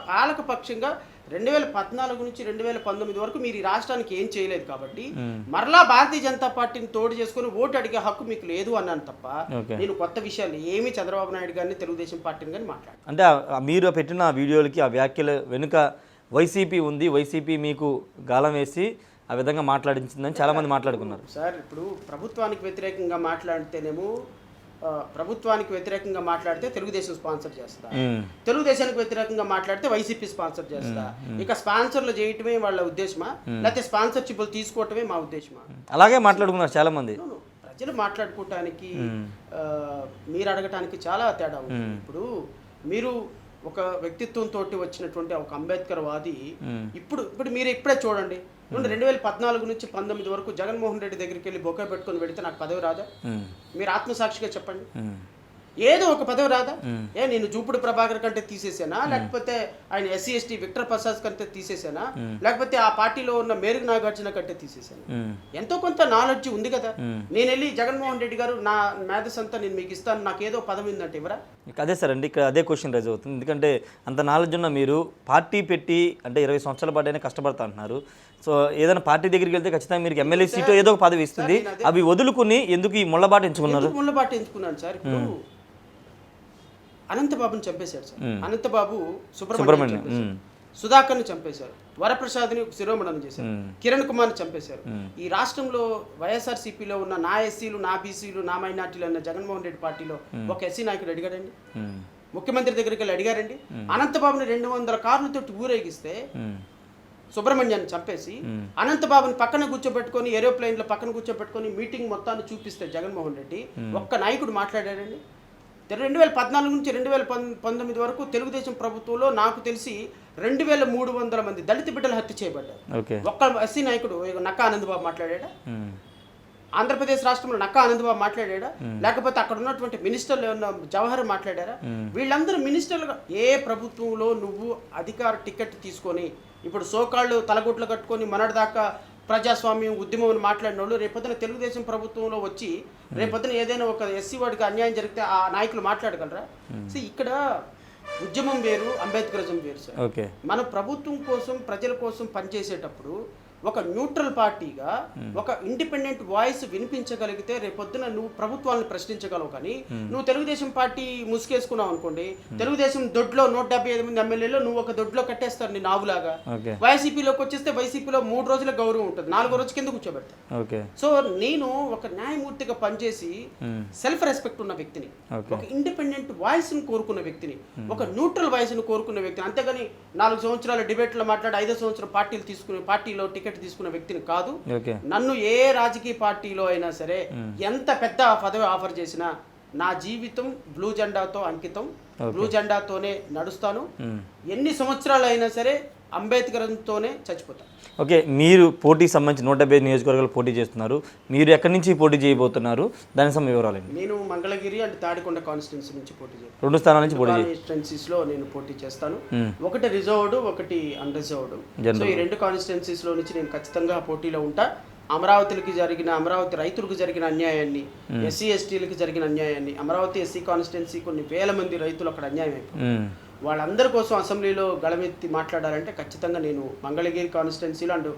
పాలక పక్షంగా 2014 నుంచి 2019 వరకు మీరు ఈ రాష్ట్రానికి ఏం చేయలేదు కాబట్టి మరలా భారతీయ జనతా పార్టీని తోడు చేసుకుని ఓటు అడిగే హక్కు మీకు లేదు అన్నాను తప్ప నేను కొత్త విషయాలు ఏమీ చంద్రబాబు నాయుడు గారిని తెలుగుదేశం పార్టీని కానీ మాట్లాడాను. అంటే మీరు పెట్టిన వీడియోలకి ఆ వ్యాఖ్యల వెనుక వైసీపీ ఉంది, వైసీపీ మీకు గాలం వేసి ఆ విధంగా మాట్లాడించిందని చాలామంది మాట్లాడుకున్నారు. సార్ ఇప్పుడు ప్రభుత్వానికి వ్యతిరేకంగా మాట్లాడితే తెలుగుదేశం స్పాన్సర్ చేస్తా, తెలుగుదేశానికి వ్యతిరేకంగా మాట్లాడితే వైసీపీ స్పాన్సర్ చేస్తా. ఇక స్పాన్సర్లు చేయటమే వాళ్ళ ఉద్దేశమా, లేకపోతే స్పాన్సర్షిప్లు తీసుకోవటమే మా ఉద్దేశమా? అలాగే మాట్లాడుకున్నారు చాలా మంది. ప్రజలు మాట్లాడుకోవటానికి మీరు అడగటానికి చాలా తేడా ఉంది. ఇప్పుడు మీరు ఒక వ్యక్తిత్వంతో వచ్చినటువంటి ఒక అంబేద్కర్ వాది ఇప్పుడు మీరు ఇప్పుడే చూడండి, 2014 నుంచి 19 వరకు జగన్మోహన్ రెడ్డి దగ్గరికి వెళ్ళి బొకే పెట్టుకొని పెడితే నాకు పదవి రాదా? మీరు ఆత్మసాక్షిగా చెప్పండి, ఏదో ఒక పదవి రాదా? నేను జూపుడు ప్రభాకర్ కంటే తీసేసానా, లేకపోతే ఆయన ఎస్సీ ఎస్టీ విక్టర్ ప్రసాద్ కంటే తీసేసానా, లేకపోతే ఆ పార్టీలో ఉన్న మేరుగు నాగార్జున కంటే తీసేసాను? ఎంతో కొంత నాలెడ్జ్ ఉంది కదా. నేను వెళ్ళి జగన్మోహన్ రెడ్డి గారు నా మేధస్ అంతా నేను మీకు ఇస్తాను, నాకు ఏదో పదవి ఉందంటే ఇవ్వరా? అదే సార్ అండి, ఇక్కడ అదే క్వశ్చన్ రైజ్ అవుతుంది. ఎందుకంటే అంత నాలెడ్జ్ ఉన్న మీరు పార్టీ పెట్టి అంటే 20 సంవత్సరాల పాటైనా కష్టపడతా అంటున్నారు. సో ఏదైనా పార్టీ దగ్గరికి వెళ్తే ఖచ్చితంగా మీరు ఎమ్మెల్యే సీటు ఏదో ఒక పదవి ఇస్తుంది, అవి వదులుకుని ఎందుకు ఈ ముళ్ళబాట ఎంచుకున్నారు? ముళ్ళబాట ఎంచుకున్నాను సార్. ఇప్పుడు అనంతబాబుని చంపేశాడు సార్. అనంతబాబు సుబ్రహ్మణ్యం, సుధాకర్ని చంపేశారు, వరప్రసాద్ని శిరోమణం చేశారు, కిరణ్ కుమార్ని చంపేశారు. ఈ రాష్ట్రంలో వైఎస్ఆర్సీపీలో ఉన్న నా ఎస్సీలు, నా బీసీలు, నా మైనార్టీలు అన్న జగన్మోహన్ రెడ్డి పార్టీలో ఒక ఎస్సీ నాయకుడు అడిగాడండి? ముఖ్యమంత్రి దగ్గరికి వెళ్ళి అడిగారండి? అనంతబాబుని 200 కార్లతో ఊరేగిస్తే సుబ్రహ్మణ్యాన్ని చంపేసి అనంతబాబుని పక్కన కూర్చోబెట్టుకొని ఏరోప్లైన్లో పక్కన కూర్చోబెట్టుకొని మీటింగ్ మొత్తాన్ని చూపిస్తే జగన్మోహన్ రెడ్డి ఒక్క నాయకుడు మాట్లాడాడండి? 2014 నుంచి 2019 వరకు తెలుగుదేశం ప్రభుత్వంలో నాకు తెలిసి 2300 మంది దళిత బిడ్డలు హత్య చేయబడ్డారు. ఒక్క ఎస్సీ నాయకుడు నక్కా ఆనందబాబు మాట్లాడా? ఆంధ్రప్రదేశ్ రాష్ట్రంలో నక్కా ఆనందబాబు మాట్లాడా? లేకపోతే అక్కడ ఉన్నటువంటి మినిస్టర్లు ఏమన్నా జవహర్ మాట్లాడారా? వీళ్ళందరూ మినిస్టర్లుగా ఏ ప్రభుత్వంలో నువ్వు అధికార టికెట్ తీసుకొని ఇప్పుడు సోకాళ్ళు తలగుట్లు కట్టుకొని మొన్నటిదాకా ప్రజాస్వామ్యం ఉద్యమం అని మాట్లాడిన వాళ్ళు రేపొద్దున తెలుగుదేశం ప్రభుత్వంలో వచ్చి రేపొద్దున ఏదైనా ఒక ఎస్సీ వాడికి అన్యాయం జరిగితే ఆ నాయకులు మాట్లాడగలరా? సో ఇక్కడ ఉద్యమం వేరు, అంబేద్కరిజం వేరు సార్. మన ప్రభుత్వం కోసం ప్రజల కోసం పనిచేసేటప్పుడు ఒక న్యూట్రల్ పార్టీగా ఒక ఇండిపెండెంట్ వాయిస్ వినిపించగలిగితే రేపొద్దున నువ్వు ప్రభుత్వాలను ప్రశ్నించగలవు. కానీ నువ్వు తెలుగుదేశం పార్టీ ముసుకేసుకున్నావు అనుకోండి, తెలుగుదేశం దొడ్లో 175 మంది ఎమ్మెల్యేలు నువ్వు ఒక దొడ్లో కట్టేస్తారు నీ నావులాగా. వైసీపీలోకి వచ్చేస్తే వైసీపీలో 3 రోజుల గౌరవం ఉంటుంది, 4వ రోజు కింద కూర్చోబెడతా. సో నేను ఒక న్యాయమూర్తిగా పనిచేసి సెల్ఫ్ రెస్పెక్ట్ ఉన్న వ్యక్తిని, ఒక ఇండిపెండెంట్ వాయిస్ ను కోరుకున్న వ్యక్తిని, ఒక న్యూట్రల్ వాయిస్ ను కోరుకున్న వ్యక్తిని. అంతేగాని 4 సంవత్సరాల డిబేట్లో మాట్లాడి 5వ సంవత్సరం పార్టీలో టికెట్ తీసుకున్న వ్యక్తిని కాదు. నన్ను ఏ రాజకీయ పార్టీలో అయినా సరే ఎంత పెద్ద పదవి ఆఫర్ చేసినా నా జీవితం బ్లూ జెండాతో అంకితం, బ్లూ జెండాతోనే నడుస్తాను. ఎన్ని సంవత్సరాలు అయినా సరే అంబేద్కర్తోనే చచ్చిపోతాను. ఓకే, మీరు పోటీకి సంబంధించి 175 నియోజకవర్గాలు పోటీ చేస్తున్నారు. మీరు ఎక్కడి నుంచి పోటీ చేయబోతున్నారు, దాని సంబంధించిన వివరాలు? నేను మంగళగిరి అండ్ తాడికొండ కాన్స్టిట్యున్సీ నుంచి పోటీ చేస్తాను. 2 స్థానాల నుంచి పోటీ కాన్స్టిట్యున్సీస్లో నేను పోటీ చేస్తాను. ఒకటి రిజర్వ్డ్, ఒకటి అన్రిజర్వ్డ్. సో ఈ 2 కాన్స్టిట్యున్సీస్లో నుంచి నేను ఖచ్చితంగా పోటీలో ఉంటా. అమరావతి రైతులకు జరిగిన అన్యాయాన్ని, ఎస్సీ ఎస్టీలకు జరిగిన అన్యాయాన్ని, అమరావతి ఎస్సీ కాన్స్టిట్యున్సీ కొన్ని వేల మంది రైతులు అక్కడ అన్యాయం అయిపోయింది. వాళ్ళందరి కోసం అసెంబ్లీలో గళమెత్తి మాట్లాడాలంటే ఖచ్చితంగా నేను మంగళగిరి కాన్స్టిట్యున్సీలో అండ్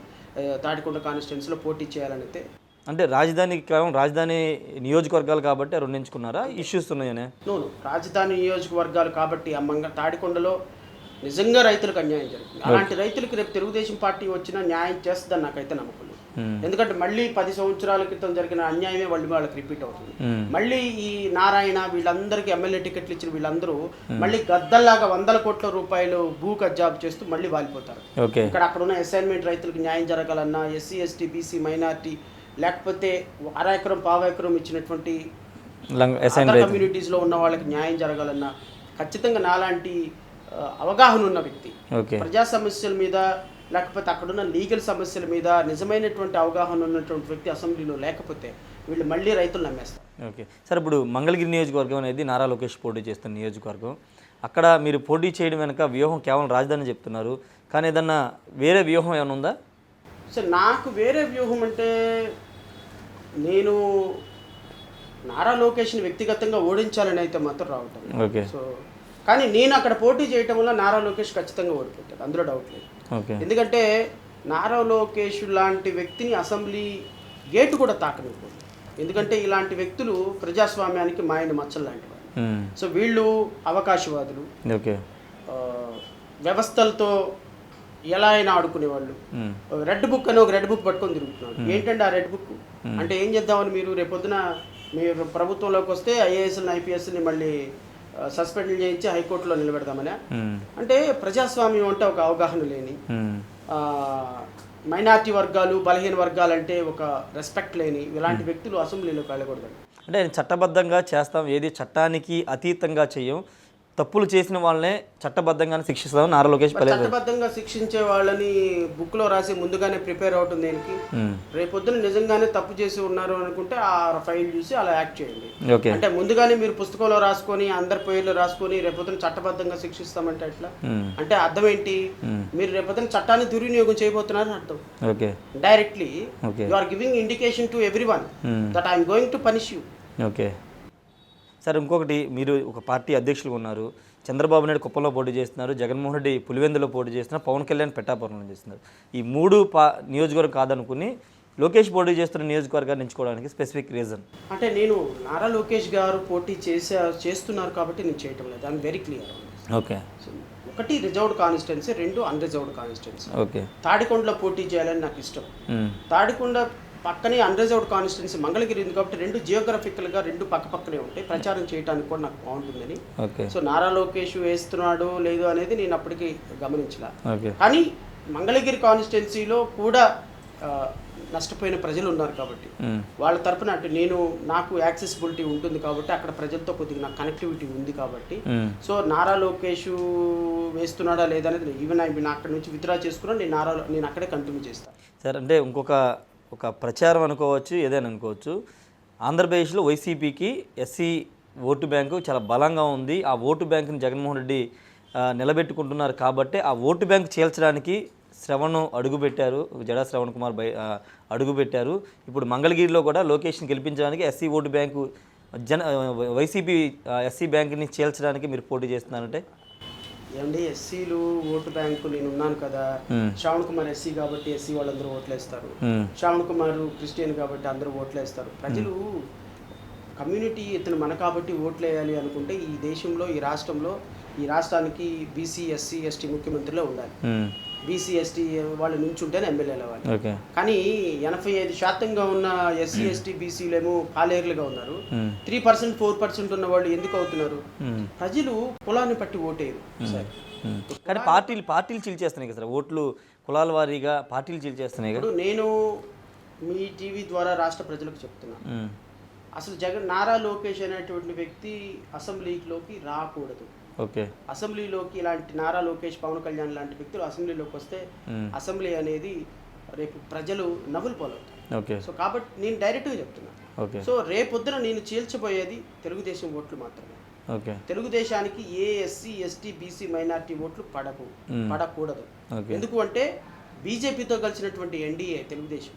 తాడికొండ కాన్స్టిట్యున్సీలో పోటీ చేయాలని అయితే. అంటే రాజధాని నియోజకవర్గాలు కాబట్టి రెండు ఎంచుకున్నారా? ఇష్యూస్ ఉన్నాయనే? నోను, రాజధాని నియోజకవర్గాలు కాబట్టి తాడికొండలో నిజంగా రైతులకు అన్యాయం జరుగుతుంది. అలాంటి రైతులకు రేపు తెలుగుదేశం పార్టీ వచ్చినా న్యాయం చేస్తుందని నాకైతే నమ్మకం లేదు. ఎందుకంటే మళ్ళీ 10 సంవత్సరాల క్రితం జరిగిన అన్యాయమే వాళ్ళకి రిపీట్ అవుతుంది. మళ్ళీ ఈ నారాయణ వీళ్ళందరికీ ఎమ్మెల్యే టికెట్లు ఇచ్చిన వీళ్ళందరూ మళ్ళీ గద్దల్లాగా 100 కోట్ల రూపాయలు భూ కబ్జాబ్ చేస్తూ మళ్ళీ వాలిపోతారు. అక్కడ ఉన్న అసైన్మెంట్ రైతులకు న్యాయం జరగాలన్నా, ఎస్సీ ఎస్టీ బీసీ మైనార్టీ లేకపోతే అర ఎకరం పావు ఎకరం ఇచ్చినటువంటి కమ్యూనిటీస్లో ఉన్న వాళ్ళకి న్యాయం జరగాలన్నా ఖచ్చితంగా నాలాంటి అవగాహన ఉన్న వ్యక్తి, ప్రజా సమస్యల మీద లేకపోతే అక్కడున్న లీగల్ సమస్యల మీద నిజమైనటువంటి అవగాహన ఉన్నటువంటి వ్యక్తి అసెంబ్లీలో లేకపోతే వీళ్ళు మళ్ళీ రైతులు నమ్మేస్తారు. ఓకే సార్, ఇప్పుడు మంగళగిరి నియోజకవర్గం అనేది నారా లోకేష్ పోటీ చేస్తున్న నియోజకవర్గం. అక్కడ మీరు పోటీ చేయడం వెనక వ్యూహం కేవలం రాజధాని చెప్తున్నారు, కానీ ఏదన్నా వేరే వ్యూహం ఏమైనా ఉందా? సార్, నాకు వేరే వ్యూహం అంటే నేను నారా లోకేష్ని వ్యక్తిగతంగా ఓడించాలని అయితే మాత్రం రావటం. ఓకే. సో కానీ నేను అక్కడ పోటీ చేయటం వల్ల నారా లోకేష్ ఖచ్చితంగా ఓడిపోతాడు, అందులో డౌట్ లేదు. ఎందుకంటే నారా లోకేష్ లాంటి వ్యక్తిని అసెంబ్లీ గేటు కూడా తాకనివ్వకూడదు. ఎందుకంటే ఇలాంటి వ్యక్తులు ప్రజాస్వామ్యానికి మాయని మచ్చలు లాంటి వాళ్ళు. సో వీళ్ళు అవకాశవాదులు, వ్యవస్థలతో ఎలా అయినా ఆడుకునేవాళ్ళు. రెడ్ బుక్ పట్టుకొని తిరుగుతున్నారు. ఏంటంటే ఆ రెడ్ బుక్ అంటే ఏం చేద్దామని మీరు రేపొద్దున మీరు ప్రభుత్వంలోకి వస్తే ఐఏఎస్ని ఐపీఎస్ని మళ్ళీ సస్పెండ్ చేయించి హైకోర్టులో నిలబెడదామని. అంటే ప్రజాస్వామ్యం అంటే ఒక అవగాహన లేని, మైనార్టీ వర్గాలు బలహీన వర్గాలు అంటే ఒక రెస్పెక్ట్ లేని ఇలాంటి వ్యక్తులు అసెంబ్లీలోకి వెళ్ళకూడదు. అంటే చట్టబద్ధంగా చేస్తాం, ఏది చట్టానికి అతీతంగా చేయం, తప్పులు చేసిన వాళ్ళనే చట్టబద్ధంగానే శిక్షిస్తాం నారా లోకేష్. చట్టబద్ధంగా శిక్షించే వాళ్ళని బుక్లో రాసి ముందుగానే ప్రిపేర్ అవటం దేనికి? రేపొద్దున నిజంగానే తప్పు చేసి ఉన్నారు అనుకుంటే ఆ ఫైల్ చూసి అలా యాక్ట్ చేయండి. అంటే ముందుగానే మీరు పుస్తకంలో రాసుకొని అందరి పేర్లు రాసుకొని రేపొద్దున చట్టబద్ధంగా శిక్షిస్తామంటే ఎట్లా? అంటే అర్థం ఏంటి? మీరు రేపొద్దున చట్టాన్ని దుర్వినియోగం చేయబోతున్నారని అర్థం. Directly you are giving indication to everyone that I'm going to punish you. Okay sir, ఇంకొకటి, మీరు ఒక పార్టీ అధ్యక్షులుగా ఉన్నారు. చంద్రబాబు నాయుడు కుప్పంలో పోటీ చేస్తున్నారు, జగన్మోహన్ రెడ్డి పులివెందులో పోటీ చేస్తున్నారు, పవన్ కళ్యాణ్ పిఠాపురంలో చేస్తున్నారు. ఈ 3 నియోజకవర్గం కాదనుకుని లోకేష్ పోటీ చేస్తున్న నియోజకవర్గాన్ని ఎంచుకోవడానికి స్పెసిఫిక్ రీజన్ అంటే నేను నారా లోకేష్ గారు పోటీ చేస్తున్నారు కాబట్టి నేను చేయటం లేదు. I'm very clear. ఓకే. ఒకటి reserved constituency, 2 unreserved constituency. Okay. తాడికొండలో పోటీ చేయాలని నాకు ఇష్టం. తాడికొండ పక్కనే అన్రిజర్వ్డ్ కాన్స్టిట్యున్సీ మంగళగిరి ఉంది కాబట్టి 2 జియోగ్రఫికల్గా 2 పక్కనే ఉంటాయి. ప్రచారం చేయడానికి కూడా నాకు బాగుంటుందని. సో నారా లోకేష్ వేస్తున్నాడు లేదు అనేది నేను అప్పటికి గమనించలా. కానీ మంగళగిరి కాన్స్టిట్యున్సీలో కూడా నష్టపోయిన ప్రజలు ఉన్నారు కాబట్టి వాళ్ళ తరపున అంటే నాకు యాక్సెసిబిలిటీ ఉంటుంది కాబట్టి అక్కడ ప్రజలతో కొద్దిగా నాకు కనెక్టివిటీ ఉంది కాబట్టి సో నారా లోకేష్ వేస్తున్నాడా లేదనేది ఈవెన్ అక్కడి నుంచి విత్డ్రా చేసుకున్నా నేను అక్కడే కంటిన్యూ చేస్తాను సార్. అంటే ఒక ప్రచారం అనుకోవచ్చు, ఏదైనా అనుకోవచ్చు, ఆంధ్రప్రదేశ్లో వైసీపీకి ఎస్సీ ఓటు బ్యాంకు చాలా బలంగా ఉంది. ఆ ఓటు బ్యాంకుని జగన్మోహన్ రెడ్డి నిలబెట్టుకుంటున్నారు కాబట్టి ఆ ఓటు బ్యాంకు చీల్చడానికి శ్రవణ్ అడుగుపెట్టారు, జడా శ్రవణ్ కుమార్ అడుగుపెట్టారు. ఇప్పుడు మంగళగిరిలో కూడా లొకేషన్ గెలిపించడానికి SC vote bank YCP SC బ్యాంకుని చీల్చడానికి మీరు పోటీ చేస్తున్నారంటే ఏమండి? ఎస్సీలు ఓటు బ్యాంకు నేను ఉన్నాను కదా. శ్రవణ్ కుమార్ ఎస్సీ కాబట్టి ఎస్సీ వాళ్ళందరూ ఓట్లేస్తారు. శ్రవణ్ కుమార్ క్రిస్టియన్ కాబట్టి అందరూ ఓట్లేస్తారు. ప్రజలు కమ్యూనిటీ ఇతను మన కాబట్టి ఓట్లేయాలి అనుకుంటే ఈ దేశంలో ఈ రాష్ట్రానికి బీసీ ఎస్సీ ఎస్టీ ముఖ్యమంత్రిలో ఉండాలి. బీసీ ఎస్టీ వాళ్ళు నుంచుంటేనే ఎమ్మెల్యేలు అవ్వాలి. కానీ 85% ఉన్న ఎస్సీ ఎస్టీ బీసీలేమో పాలేర్లుగా ఉన్నారు. 3% 4% ఉన్న వాళ్ళు ఎందుకు అవుతున్నారు? ప్రజలు కులాన్ని పట్టి ఓటేరు. కానీ పార్టీలు చీల్చేస్తున్నాయి కదా సార్, ఓట్లు కులాల వారీగా పార్టీలు చీల్చేస్తున్నాయి కదా. నేను మీ టీవీ ద్వారా రాష్ట్ర ప్రజలకు చెప్తున్నాను, అసలు నారా లోకేష్ అనేటువంటి వ్యక్తి అసెంబ్లీలోకి రాకూడదు. ఓకే. అసెంబ్లీలోకి ఇలాంటి నారా లోకేష్ పవన్ కళ్యాణ్ లాంటి వ్యక్తులు అసెంబ్లీలోకి వస్తే అసెంబ్లీ అనేది రేపు ప్రజలు నవ్వులు పోలవుతారు. ఓకే. సో కాబట్టి నేను డైరెక్ట్గా చెప్తున్నాను. ఓకే. సో రేపొద్దున నేను చీల్చబోయేది తెలుగుదేశం ఓట్లు మాత్రమే. ఓకే. తెలుగుదేశానికి ఏ ఎస్సీ ఎస్టీ బీసీ మైనార్టీ ఓట్లు పడకూడదు. ఎందుకు అంటే బీజేపీతో కలిసినటువంటి ఎన్డీఏ తెలుగుదేశం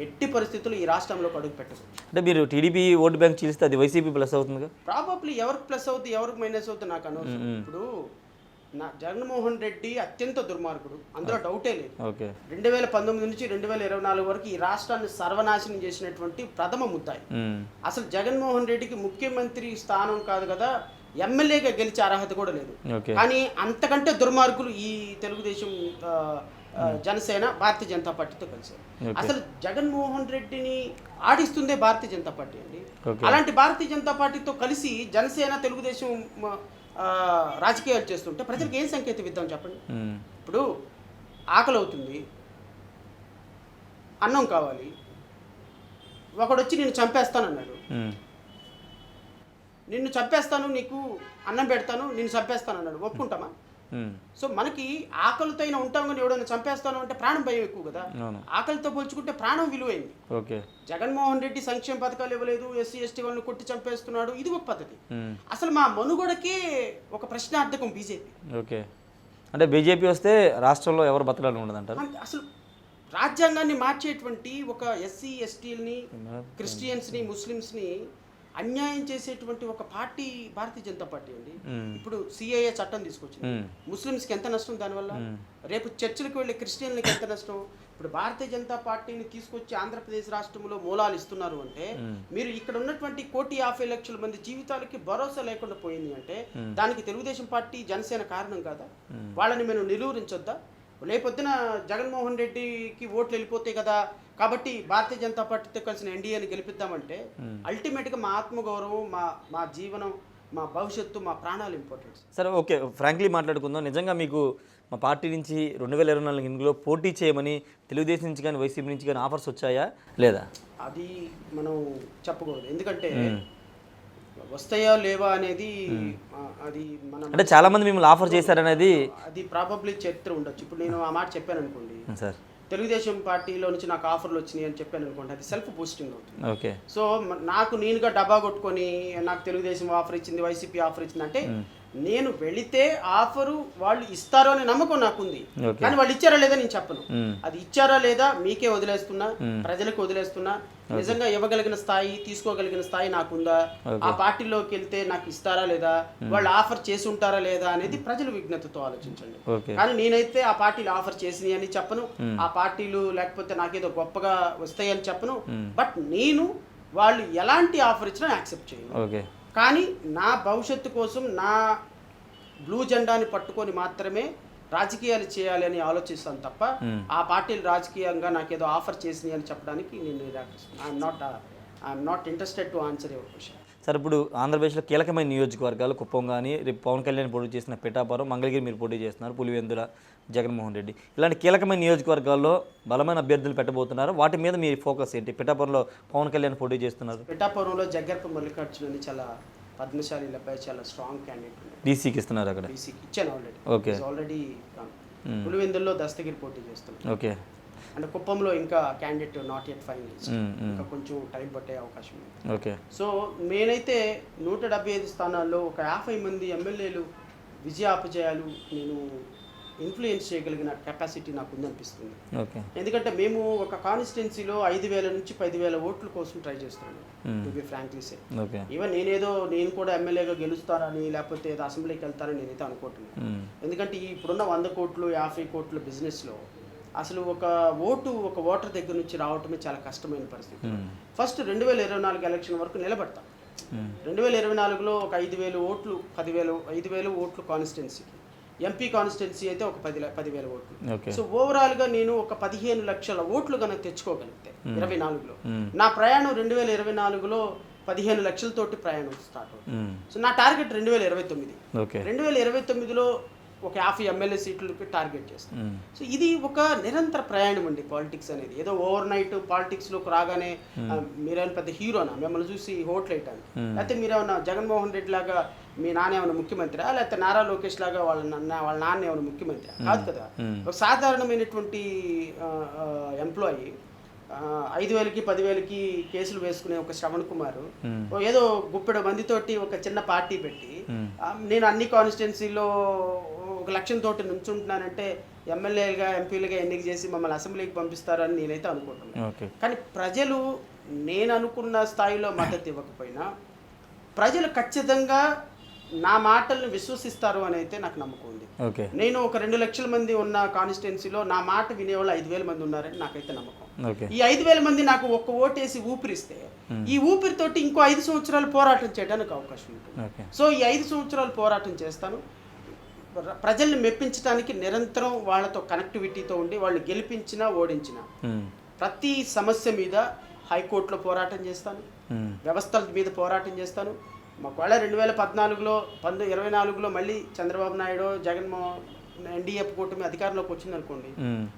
ఎట్టి పరిస్థితుల్లో ఈ రాష్ట్రంలో అడుగు పెట్టదు. అంటే మీరు టీడీపీ ఓటు బ్యాంక్ చీలిస్తే అది వైసీపీ ప్లస్ అవుతుందిగా? ప్రాబబ్లీ ఎవరికి ప్లస్ అవుతుంది ఎవరికి మైనస్ అవుతుంది నాకు అనవసరం. ఇప్పుడు జగన్మోహన్ రెడ్డి అత్యంత దుర్మార్గుడు, అందులో డౌటే లేదు. 2019 నుంచి 2024 వరకు ఈ రాష్ట్రాన్ని సర్వనాశనం చేసినటువంటి ప్రథమ ముద్దాయి. అసలు జగన్మోహన్ రెడ్డికి ముఖ్యమంత్రి స్థానం కాదు కదా, ఎమ్మెల్యేగా గెలిచే అర్హత కూడా లేదు. కానీ అంతకంటే దుర్మార్గులు ఈ తెలుగుదేశం, జనసేన, భారతీయ జనతా పార్టీతో కలిసారు. అసలు జగన్మోహన్ రెడ్డిని ఆడిస్తుందే భారతీయ జనతా పార్టీ అండి. అలాంటి భారతీయ జనతా పార్టీతో కలిసి జనసేన, తెలుగుదేశం రాజకీయాలు చేస్తుంటే ప్రజలకు ఏం సంకేతం ఇద్దాం చెప్పండి. ఇప్పుడు ఆకలి అవుతుంది, అన్నం కావాలి, ఒకడు వచ్చి నిన్ను చంపేస్తానన్నాడు. నిన్ను చంపేస్తాను, నీకు అన్నం పెడతాను, నిన్ను చంపేస్తాను అన్నాడు, ఒప్పుకుంటామా? సో మనకి ఆకలితో అయినా ఉంటాం, కానీ ఎవడైనా చంపేస్తాను అంటే ప్రాణం భయం ఎక్కువ కదా. ఆకలితో పోల్చుకుంటే ప్రాణం విలువైంది. జగన్మోహన్ రెడ్డి సంక్షేమ పథకాలు ఇవ్వలేదు, ఎస్సీ ఎస్టీ వాళ్ళని కొట్టి చంపేస్తున్నాడు, ఇది ఒక పద్ధతి. అసలు మా మనుగడకే ఒక ప్రశ్నార్థకం బీజేపీ. ఓకే, అంటే బీజేపీ వస్తే రాష్ట్రంలో ఎవరు బతకాలని ఉండదంటారు. అసలు రాజ్యాంగాన్ని మార్చేటువంటి ఒక ఎస్సీ ఎస్టీలని, క్రిస్టియన్స్ని, ముస్లిమ్స్ని అన్యాయం చేసేటువంటి ఒక పార్టీ భారతీయ జనతా పార్టీ అండి. ఇప్పుడు సిఏఏ చట్టం తీసుకొచ్చింది, ముస్లిమ్స్కి ఎంత నష్టం దానివల్ల, రేపు చర్చిలకు వెళ్ళే క్రిస్టియన్లకి ఎంత నష్టం. ఇప్పుడు భారతీయ జనతా పార్టీని తీసుకొచ్చి ఆంధ్రప్రదేశ్ రాష్ట్రంలో మూలాలు ఇస్తున్నారు అంటే, మీరు ఇక్కడ ఉన్నటువంటి 1,50,00,000 మంది జీవితాలకి భరోసా లేకుండా పోయింది అంటే దానికి తెలుగుదేశం పార్టీ, జనసేన కారణం కాదా? వాళ్ళని మేము నిలువరించొద్దా? లేపొద్దున జగన్మోహన్ రెడ్డికి ఓట్లు వెళ్ళిపోతాయి కదా, కాబట్టి భారతీయ జనతా పార్టీతో కలిసిన ఎన్డీఏని గెలిపిద్దామంటే అల్టిమేట్గా మా ఆత్మగౌరవం, మా జీవనం, మా భవిష్యత్తు, మా ప్రాణాలు ఇంపార్టెంట్. సరే, ఓకే, ఫ్రాంక్లీ మాట్లాడుకుందాం. నిజంగా మీకు మా పార్టీ నుంచి 2024 ఎన్నికల్లో పోటీ చేయమని తెలుగుదేశం నుంచి కానీ వైసీపీ నుంచి కానీ ఆఫర్స్ వచ్చాయా లేదా? అది మనం చెప్పకూడదు, ఎందుకంటే వస్తాయా లేవా అనేది అది మనం, అంటే చాలా మంది మిమ్మల్ని ఆఫర్ చేశారనేది అది ప్రాబబ్లీ చరిత్ర ఉండొచ్చు. ఇప్పుడు నేను ఆ మాట చెప్పాను అనుకోండి, సార్ తెలుగుదేశం పార్టీలో నుంచి నాకు ఆఫర్లు వచ్చినాయి అని చెప్పాను అనుకోండి, అది సెల్ఫ్ బూస్టింగ్ అవుతుంది. ఓకే, సో నాకు నేనుగా డబ్బా కొట్టుకొని నాకు తెలుగుదేశం ఆఫర్ ఇచ్చింది, వైసీపీ ఆఫర్ ఇచ్చింది అంటే నేను వెళితే ఆఫరు వాళ్ళు ఇస్తారో అనే నమ్మకం నాకుంది. కానీ వాళ్ళు ఇచ్చారా లేదా నేను చెప్పను. అది ఇచ్చారా లేదా మీకే వదిలేస్తున్నా, ప్రజలకు వదిలేస్తున్నా. నిజంగా ఇవ్వగలిగిన స్థాయి, తీసుకోగలిగిన స్థాయి నాకుందా, ఆ పార్టీలోకి వెళ్తే నాకు ఇస్తారా లేదా, వాళ్ళు ఆఫర్ చేసి ఉంటారా లేదా అనేది ప్రజలు విజ్ఞతతో ఆలోచించండి. కానీ నేనైతే ఆ పార్టీలు ఆఫర్ చేసినాయి అని చెప్పను, ఆ పార్టీలు లేకపోతే నాకేదో గొప్పగా వస్తాయని చెప్పను. బట్ నేను వాళ్ళు ఎలాంటి ఆఫర్ ఇచ్చినా యాక్సెప్ట్ చేయను. కానీ నా భవిష్యత్తు కోసం, నా బ్లూ జెండాని పట్టుకొని మాత్రమే రాజకీయాలు చేయాలి అని ఆలోచిస్తాను తప్ప ఆ పార్టీలు రాజకీయంగా నాకేదో ఆఫర్ చేసినాయి అని చెప్పడానికి నేను నిరాకరిస్తున్నాను. I'm not interested to answer your question. Sir, ఇప్పుడు ఆంధ్రప్రదేశ్లో కీలకమైన నియోజకవర్గాలు కుప్పం కానీ, రేపు పవన్ కళ్యాణ్ పోటీ చేసిన పిఠాపురం, మంగళగిరి మీరు పోటీ చేస్తున్నారు, పులివెందుల జగన్మోహన్ రెడ్డి, ఇలాంటి కీలకమైన నియోజకవర్గాల్లో బలమైన అభ్యర్థులు పెట్టబోతున్నారు. వాటి మీద మీ ఫోకస్ ఏంటి? పిఠాపురంలో పవన్ కళ్యాణ్ పోటీ చేస్తున్నారు, పిఠాపురంలో జగ్గర్ప మల్లికార్జున అని చాలా పద్మశాలి అబ్బాయి, చాలా స్ట్రాంగ్ క్యాండిడేట్ ఉన్నారు. డీసీకి ఇస్తున్నారు, అక్కడ డీసీకి ఇచ్చాను ఆల్రెడీ. ఓకే, ఆల్రెడీ పులివెందుల్లో దస్తగిరి పోటీ చేస్తున్నారు. ఓకే, అంటే కుప్పంలో ఇంకా క్యాండిడేట్ నాట్ యెట్ ఫైనలిస్ట్, ఇంకా కొంచెం టైం పట్టే అవకాశం ఉంది. ఓకే, సో నేనైతే 175 స్థానాల్లో ఒక 50 మంది ఎమ్మెల్యేలు విజయాపజయాలు నేను ఇన్ఫ్లుయెన్స్ చేయగలిగిన కెపాసిటీ నాకు ఉందనిపిస్తుంది. ఎందుకంటే మేము ఒక కాన్స్టిట్యున్సీలో 5,000 నుంచి 10,000 ఓట్ల కోసం ట్రై చేస్తున్నాను. To be frankly say, even నేను కూడా ఎమ్మెల్యేగా గెలుస్తానని లేకపోతే ఏదో అసెంబ్లీకి వెళ్తానని నేనైతే అనుకుంటున్నాను. ఎందుకంటే ఇప్పుడున్న 100 కోట్లు 50 కోట్ల బిజినెస్లో అసలు ఒక ఓటర్ దగ్గర నుంచి రావటమే చాలా కష్టమైన పరిస్థితి. ఫస్ట్ 2024 ఎలక్షన్ వరకు నిలబడతాం. 2024లో ఒక 5,000 ఓట్లు, 5,000 ఓట్లు కాన్స్టిట్యున్సీకి, ఎంపీ కాన్స్టిట్యున్సీ అయితే ఒక 10,000 ఓట్లు. సో ఓవరాల్గా నేను ఒక 15 లక్షల ఓట్లు కనుక తెచ్చుకోగలిగితే 24లో, నా ప్రయాణం 2024లో 15 లక్షలతోటి ప్రయాణం స్టార్ట్ అవుతుంది. సో నా టార్గెట్ 2029. 2029లో ఒక 50 ఎమ్మెల్యే సీట్లకి టార్గెట్ చేస్తాం. సో ఇది ఒక నిరంతర ప్రయాణం అండి పాలిటిక్స్ అనేది. ఏదో ఓవర్ నైట్ పాలిటిక్స్లోకి రాగానే మీరేమైనా పెద్ద హీరోనా మిమ్మల్ని చూసి ఓట్లు వేయటానికి, లేకపోతే మీరేమన్నా జగన్మోహన్ రెడ్డి లాగా మీ నాన్న ఏమైనా ముఖ్యమంత్రి, లేకపోతే నారా లోకేష్ లాగా వాళ్ళ నాన్న ఏమైనా ముఖ్యమంత్రి కాదు కదా. ఒక సాధారణమైనటువంటి ఎంప్లాయీ 5,000కి 10,000కి కేసులు వేసుకునే ఒక శ్రవణ్ కుమార్ ఏదో గుప్పెడు మందితోటి ఒక చిన్న పార్టీ పెట్టి నేను అన్ని కాన్స్టిట్యున్సీలో ఒక లక్ష్యంతో నుంచుంటున్నానంటే ఎమ్మెల్యేలుగా ఎంపీలుగా ఎన్నిక చేసి మమ్మల్ని అసెంబ్లీకి పంపిస్తారని నేనైతే అనుకుంటున్నాను. ఓకే. కానీ ప్రజలు నేను అనుకున్న స్థాయిలో మద్దతు ఇవ్వకపోయినా ప్రజలు ఖచ్చితంగా నా మాటలను విశ్వసిస్తారు అని అయితే నాకు నమ్మకం ఉంది. ఓకే. నేను ఒక 2 లక్షల మంది ఉన్న కాన్స్టిట్యున్సీలో నా మాట వినేవాళ్ళు 5,000 మంది ఉన్నారని నాకైతే నమ్మకం. ఓకే. ఈ 5,000 మంది నాకు ఒక్క ఓటేసి ఊపిరిస్తే ఈ ఊపిరితోటి ఇంకో 5 సంవత్సరాలు పోరాటం చేయడానికి అవకాశం ఉంటుంది. ఓకే. సో ఈ 5 సంవత్సరాలు పోరాటం చేస్తాను. ప్రజల్ని మెప్పించడానికి నిరంతరం వాళ్ళతో కనెక్టివిటీతో ఉండి వాళ్ళు గెలిపించినా ఓడించినా ప్రతి సమస్య మీద హైకోర్టులో పోరాటం చేస్తాను, వ్యవస్థల మీద పోరాటం చేస్తాను. ఒకవేళ 2014లో 2024లో మళ్ళీ చంద్రబాబు నాయుడు జగన్మోహన్ ఎన్డీఏ కూటమి అధికారంలోకి వచ్చింది అనుకోండి,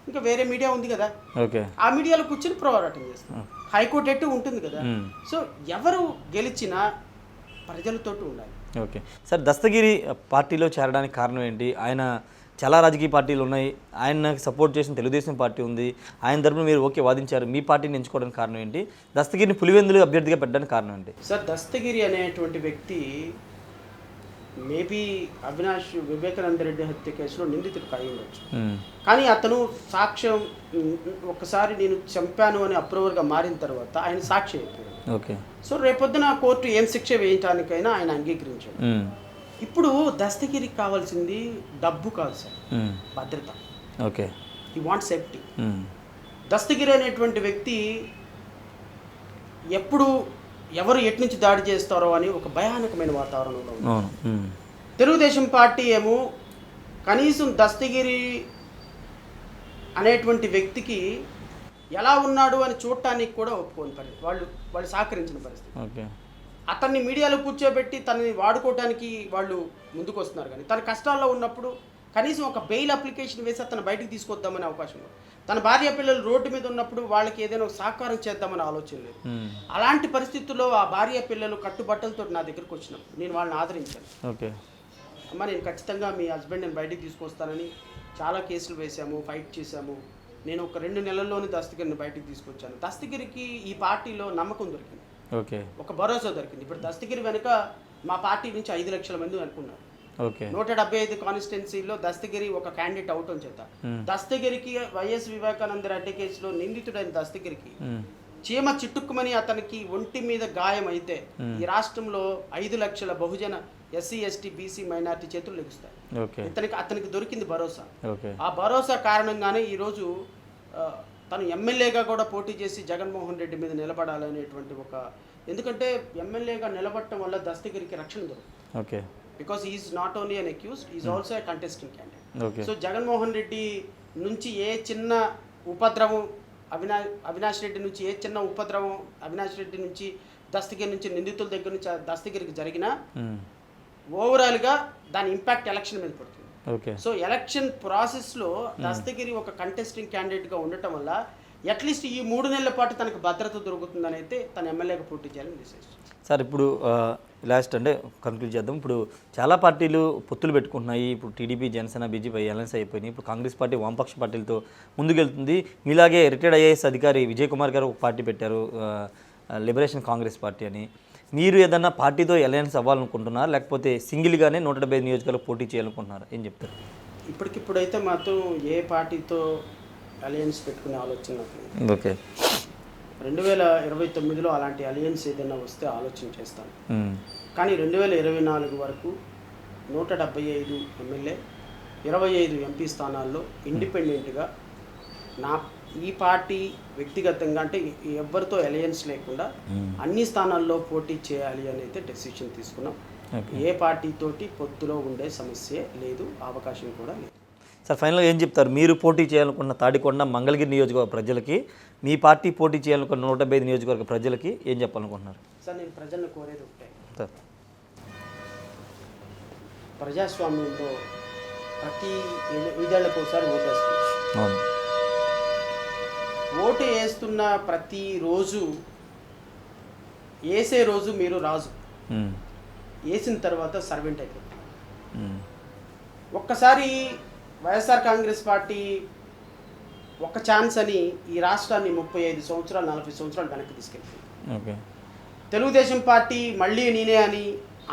ఇంకా వేరే మీడియా ఉంది కదా, ఆ మీడియాలో కూర్చొని పోరాటం చేస్తాం. హైకోర్టు ఎట్టు ఉంటుంది కదా. సో ఎవరు గెలిచినా ప్రజలతోటి ఉండాలి. ఓకే సార్, దస్తగిరి పార్టీలో చేరడానికి కారణం ఏంటి? ఆయన చాలా రాజకీయ పార్టీలు ఉన్నాయి, ఆయనకు సపోర్ట్ చేసిన తెలుగుదేశం పార్టీ ఉంది, ఆయన తరపున మీరు ఓకే వాదించారు, మీ పార్టీని ఎంచుకోవడానికి కారణం ఏంటి? దస్తగిరిని పులివెందులు అభ్యర్థిగా పెట్టడానికి కారణం ఏంటి? సార్, దస్తగిరి అనేటువంటి వ్యక్తి మేబీ అవినాష్ వివేకానంద రెడ్డి హత్య కేసులో నిందితుడు కాయి ఉండొచ్చు, కానీ అతను సాక్ష్యం ఒక్కసారి నేను చంపాను అని అప్రూవర్గా మారిన తర్వాత ఆయన సాక్షి అయిపోయాడు. ఓకే. సో రేపొద్దున కోర్టు ఏం శిక్ష వేయించడానికైనా ఆయన అంగీకరించాడు. ఇప్పుడు దస్తగిరికి కావాల్సింది డబ్బు కాదు సార్, భద్రత. Okay. He want safety. Dastagiri అనేటువంటి వ్యక్తి ఎప్పుడు ఎవరు ఎటు నుంచి దాడి చేస్తారో అని ఒక భయానకమైన వాతావరణంలో ఉంది. తెలుగుదేశం పార్టీ ఏమో కనీసం దస్తగిరి అనేటువంటి వ్యక్తికి ఎలా ఉన్నాడు అని చూడటానికి కూడా ఒప్పుకోని పరిస్థితి, వాళ్ళు సహకరించిన పరిస్థితి. ఓకే. అతన్ని మీడియాలో కూర్చోబెట్టి తనని వాడుకోవడానికి వాళ్ళు ముందుకు వస్తున్నారు, కానీ తన కష్టాల్లో ఉన్నప్పుడు కనీసం ఒక బెయిల్ అప్లికేషన్ వేసి అతను బయటకు తీసుకొద్దామనే అవకాశం లేదు. తన భార్య పిల్లలు రోడ్డు మీద ఉన్నప్పుడు వాళ్ళకి ఏదైనా సహకారం చేద్దామనే ఆలోచన లేదు. అలాంటి పరిస్థితుల్లో ఆ భార్య పిల్లలు కట్టుబట్టలతో నా దగ్గరకు వచ్చినప్పుడు నేను వాళ్ళని ఆదరించాను. ఓకే. అమ్మ, నేను ఖచ్చితంగా మీ హస్బెండ్ బయటకు తీసుకొస్తానని చాలా కేసులు వేసాము, ఫైట్ చేశాము. నేను ఒక 2 నెలల్లోనే దస్తగిరిని బయటకు తీసుకొచ్చాను. దస్తగిరికి ఈ పార్టీలో నమ్మకం దొరికింది. ఓకే. ఒక భరోసా దొరికింది. ఇప్పుడు దస్తగిరి వెనుక మా పార్టీ నుంచి 5 లక్షల మంది అనుకున్నారు. ఓకే. 175 కాన్స్టిట్యున్సీలో దస్తగిరి ఒక క్యాండిడేట్ అవటం చేత దస్తగిరికి వైఎస్ వివేకానంద రెడ్డి కేసులో నిందితుడైన దస్తగిరికి చీమ చిట్టుక్కుమని అతనికి ఒంటి మీద గాయం అయితే ఈ రాష్ట్రంలో 5 లక్షల బహుజన ఎస్సీ ఎస్టీ బీసీ మైనార్టీ చేతులు లెగుస్తాయి. అతనికి దొరికింది భరోసా. ఆ భరోసా కారణంగానే ఈరోజు తను ఎమ్మెల్యేగా కూడా పోటీ చేసి జగన్మోహన్ రెడ్డి మీద నిలబడాలనేటువంటి ఎందుకంటే ఎమ్మెల్యేగా నిలబడటం వల్ల దస్తగిరికి రక్షణ దొరుకుతుంది. Because is not only an accused, is also a contesting candidate. So Jaganmohan Reddy నుంచి ఏ చిన్న ఉపద్రవం అవినాష్ రెడ్డి నుంచి అవినాష్ రెడ్డి నుంచి దస్తగిరి నుంచి నిందితుల దగ్గర నుంచి దస్తగిరికి జరిగినా ఓవరాల్గా దాని ఇంపాక్ట్ ఎలక్షన్ మీద పడుతుంది. సో ఎలక్షన్ ప్రాసెస్లో దస్తగిరి ఒక కంటెస్టింగ్ క్యాండిడేట్గా ఉండటం వల్ల అట్లీస్ట్ ఈ 3 నెలల పాటు తనకు భద్రత దొరుకుతుందని అయితే తన ఎమ్మెల్యేగా పోటీ చేయాలని డిసైడ్. సార్, ఇప్పుడు లాస్ట్ అంటే కంక్లూడ్ చేద్దాం. ఇప్పుడు చాలా పార్టీలు పొత్తులు పెట్టుకుంటున్నాయి. ఇప్పుడు టీడీపీ, జనసేన, బీజేపీ అలయన్స్ అయిపోయినాయి. ఇప్పుడు కాంగ్రెస్ పార్టీ వామపక్ష పార్టీలతో ముందుకెళ్తుంది. మీలాగే రిటైర్డ్ ఐఏఎస్ అధికారి విజయ్ కుమార్ గారు ఒక పార్టీ పెట్టారు, లిబరేషన్ కాంగ్రెస్ పార్టీ అని. మీరు ఏదన్నా పార్టీతో అలయన్స్ అవ్వాలనుకుంటున్నారా, లేకపోతే సింగిల్గానే 175 నియోజకవర్గాలు పోటీ చేయాలనుకుంటున్నారా? ఏం చెప్తారు? ఇప్పటికిప్పుడైతే మాత్రం ఏ పార్టీతో అలయన్స్ పెట్టుకునే ఆలోచన నాకు. ఓకే. 2029లో అలాంటి అలయన్స్ ఏదైనా వస్తే ఆలోచన చేస్తాను. కానీ 2024 వరకు 175 ఎమ్మెల్యే, 25 ఎంపీ స్థానాల్లో ఇండిపెండెంట్గా ఈ పార్టీ వ్యక్తిగతంగా అంటే ఎవరితో అలయన్స్ లేకుండా అన్ని స్థానాల్లో పోటీ చేయాలి అని అయితే డెసిషన్ తీసుకున్నాం. ఏ పార్టీతోటి పొత్తులో ఉండే సమస్య లేదు, అవకాశం కూడా లేదు. సార్, ఫైనల్గా ఏం చెప్తారు? మీరు పోటీ చేయాలనుకున్న తాడికొండ, మంగళగిరి నియోజకవర్గ ప్రజలకి, మీ పార్టీ పోటీ చేయాలనుకున్న 175 నియోజకవర్గ ప్రజలకి ఏం చెప్పాలనుకుంటున్నారు? సార్, నేను ప్రజలను కోరేది ఒకటే. ప్రజాస్వామ్యంలో ప్రతి 5 ఏళ్లకు ఒకసారి ఓటేస్తుంది. ఓటు వేస్తున్న ప్రతి రోజు వేసే రోజు మీరు రాజు, వేసిన తర్వాత సర్వెంట్ అయిపోతుంది. ఒక్కసారి వైఎస్ఆర్ కాంగ్రెస్ పార్టీ ఒక ఛాన్స్ అని ఈ రాష్ట్రాన్ని 35 సంవత్సరాలు 40 సంవత్సరాలు వెనక్కి తీసుకెళ్తుంది. తెలుగుదేశం పార్టీ మళ్ళీ నేనే అని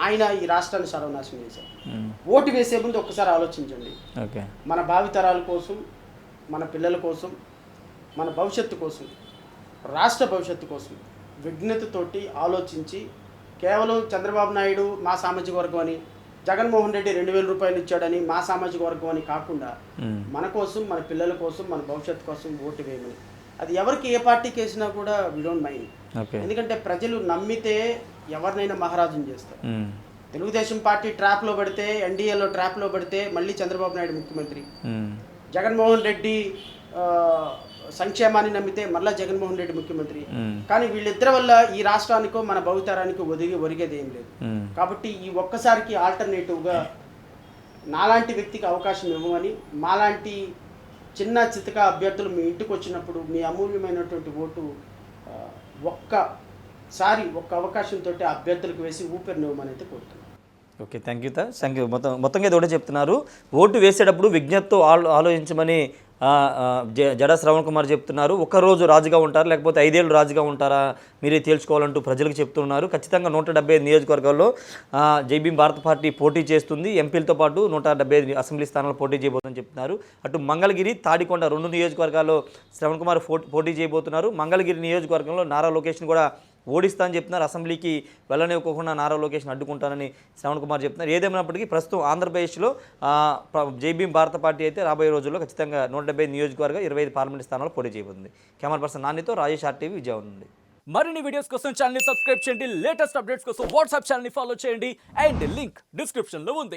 ఆయన ఈ రాష్ట్రాన్ని సర్వనాశనం చేశారు. ఓటు వేసే ముందు ఒక్కసారి ఆలోచించండి. ఓకే, మన భావితరాల కోసం, మన పిల్లల కోసం, మన భవిష్యత్తు కోసం, రాష్ట్ర భవిష్యత్తు కోసం విజ్ఞతతోటి ఆలోచించి, కేవలం చంద్రబాబు నాయుడు మా సామాజిక వర్గం అని, జగన్మోహన్ రెడ్డి 2000 రూపాయలు ఇచ్చాడని మా సామాజిక వర్గం అని కాకుండా మన కోసం, మన పిల్లల కోసం, మన భవిష్యత్తు కోసం ఓటు వేయమని. అది ఎవరికి ఏ పార్టీకి వేసినా కూడా వి డోంట్ మైండ్. ఎందుకంటే ప్రజలు నమ్మితే ఎవరినైనా మహారాజుని చేస్తారు. తెలుగుదేశం పార్టీ ట్రాప్లో పడితే, ఎన్డీఏలో ట్రాప్లో పడితే మళ్ళీ చంద్రబాబు నాయుడు ముఖ్యమంత్రి. జగన్మోహన్ రెడ్డి సంక్షేమాన్ని నమ్మితే మళ్ళీ జగన్మోహన్ రెడ్డి ముఖ్యమంత్రి. కానీ వీళ్ళిద్దరి వల్ల ఈ రాష్ట్రానికో మన భవితరానికి ఒరిగేది ఏం లేదు. కాబట్టి ఈ ఒక్కసారికి ఆల్టర్నేటివ్గా నాలాంటి వ్యక్తికి అవకాశం ఇవ్వమని, మాలాంటి చిన్న చితక అభ్యర్థులు మీ ఇంటికి వచ్చినప్పుడు మీ అమూల్యమైనటువంటి ఓటు ఒక్క అవకాశంతో అభ్యర్థులకు వేసి ఊపిరినివ్వమని అయితే కోరుతున్నాను. Okay, thank you. మొత్తంగా ఇది ఒకటే చెప్తున్నారు, ఓటు వేసేటప్పుడు విజ్ఞతతో ఆలోచించమని జడా శ్రవణ్ కుమార్ చెప్తున్నారు. ఒక్కరోజు రాజుగా ఉంటారా లేకపోతే 5 ఏళ్ళు రాజుగా ఉంటారా మీరే తేల్చుకోవాలంటూ ప్రజలకు చెప్తున్నారు. ఖచ్చితంగా 175 నియోజకవర్గాల్లో జైభీం భారత్ పార్టీ పోటీ చేస్తుంది. ఎంపీలతో పాటు 175 అసెంబ్లీ స్థానాలు పోటీ చేయబోతుందని చెప్తున్నారు. అటు మంగళగిరి, తాడికొండ 2 నియోజకవర్గాల్లో శ్రవణ్ కుమార్ పోటీ చేయబోతున్నారు. మంగళగిరి నియోజకవర్గంలో నారా లోకేష్ని కూడా ఓడిస్తా అని చెప్తున్నారు. అసెంబ్లీకి వెళ్ళనివ్వకుండా నారా లోకేష్ని అడ్డుకుంటానని శ్రవణ్ కుమార్ చెప్తున్నారు. ఏదేమైనప్పటికీ ప్రస్తుతం ఆంధ్రప్రదేశ్లో జైభీం భారత పార్టీ అయితే రాబోయే రోజుల్లో ఖచ్చితంగా 175 నియోజకవర్గ 25 పార్లమెంట్ స్థానాలు పోటీ చేయబోతుంది. కెమెరా పర్సన్ నానితో రాజేష్, RTV, విజయవాడ నుండి. మరిన్ని వీడియోస్ కోసం ఛానల్ ని సబ్స్క్రైబ్ చేయండి. లేటెస్ట్ అప్డేట్స్ కోసం వాట్సాప్ ఛానల్ ని ఫాలో చేయండి. అండ్ లింక్ డిస్క్రిప్షన్ లో ఉంది.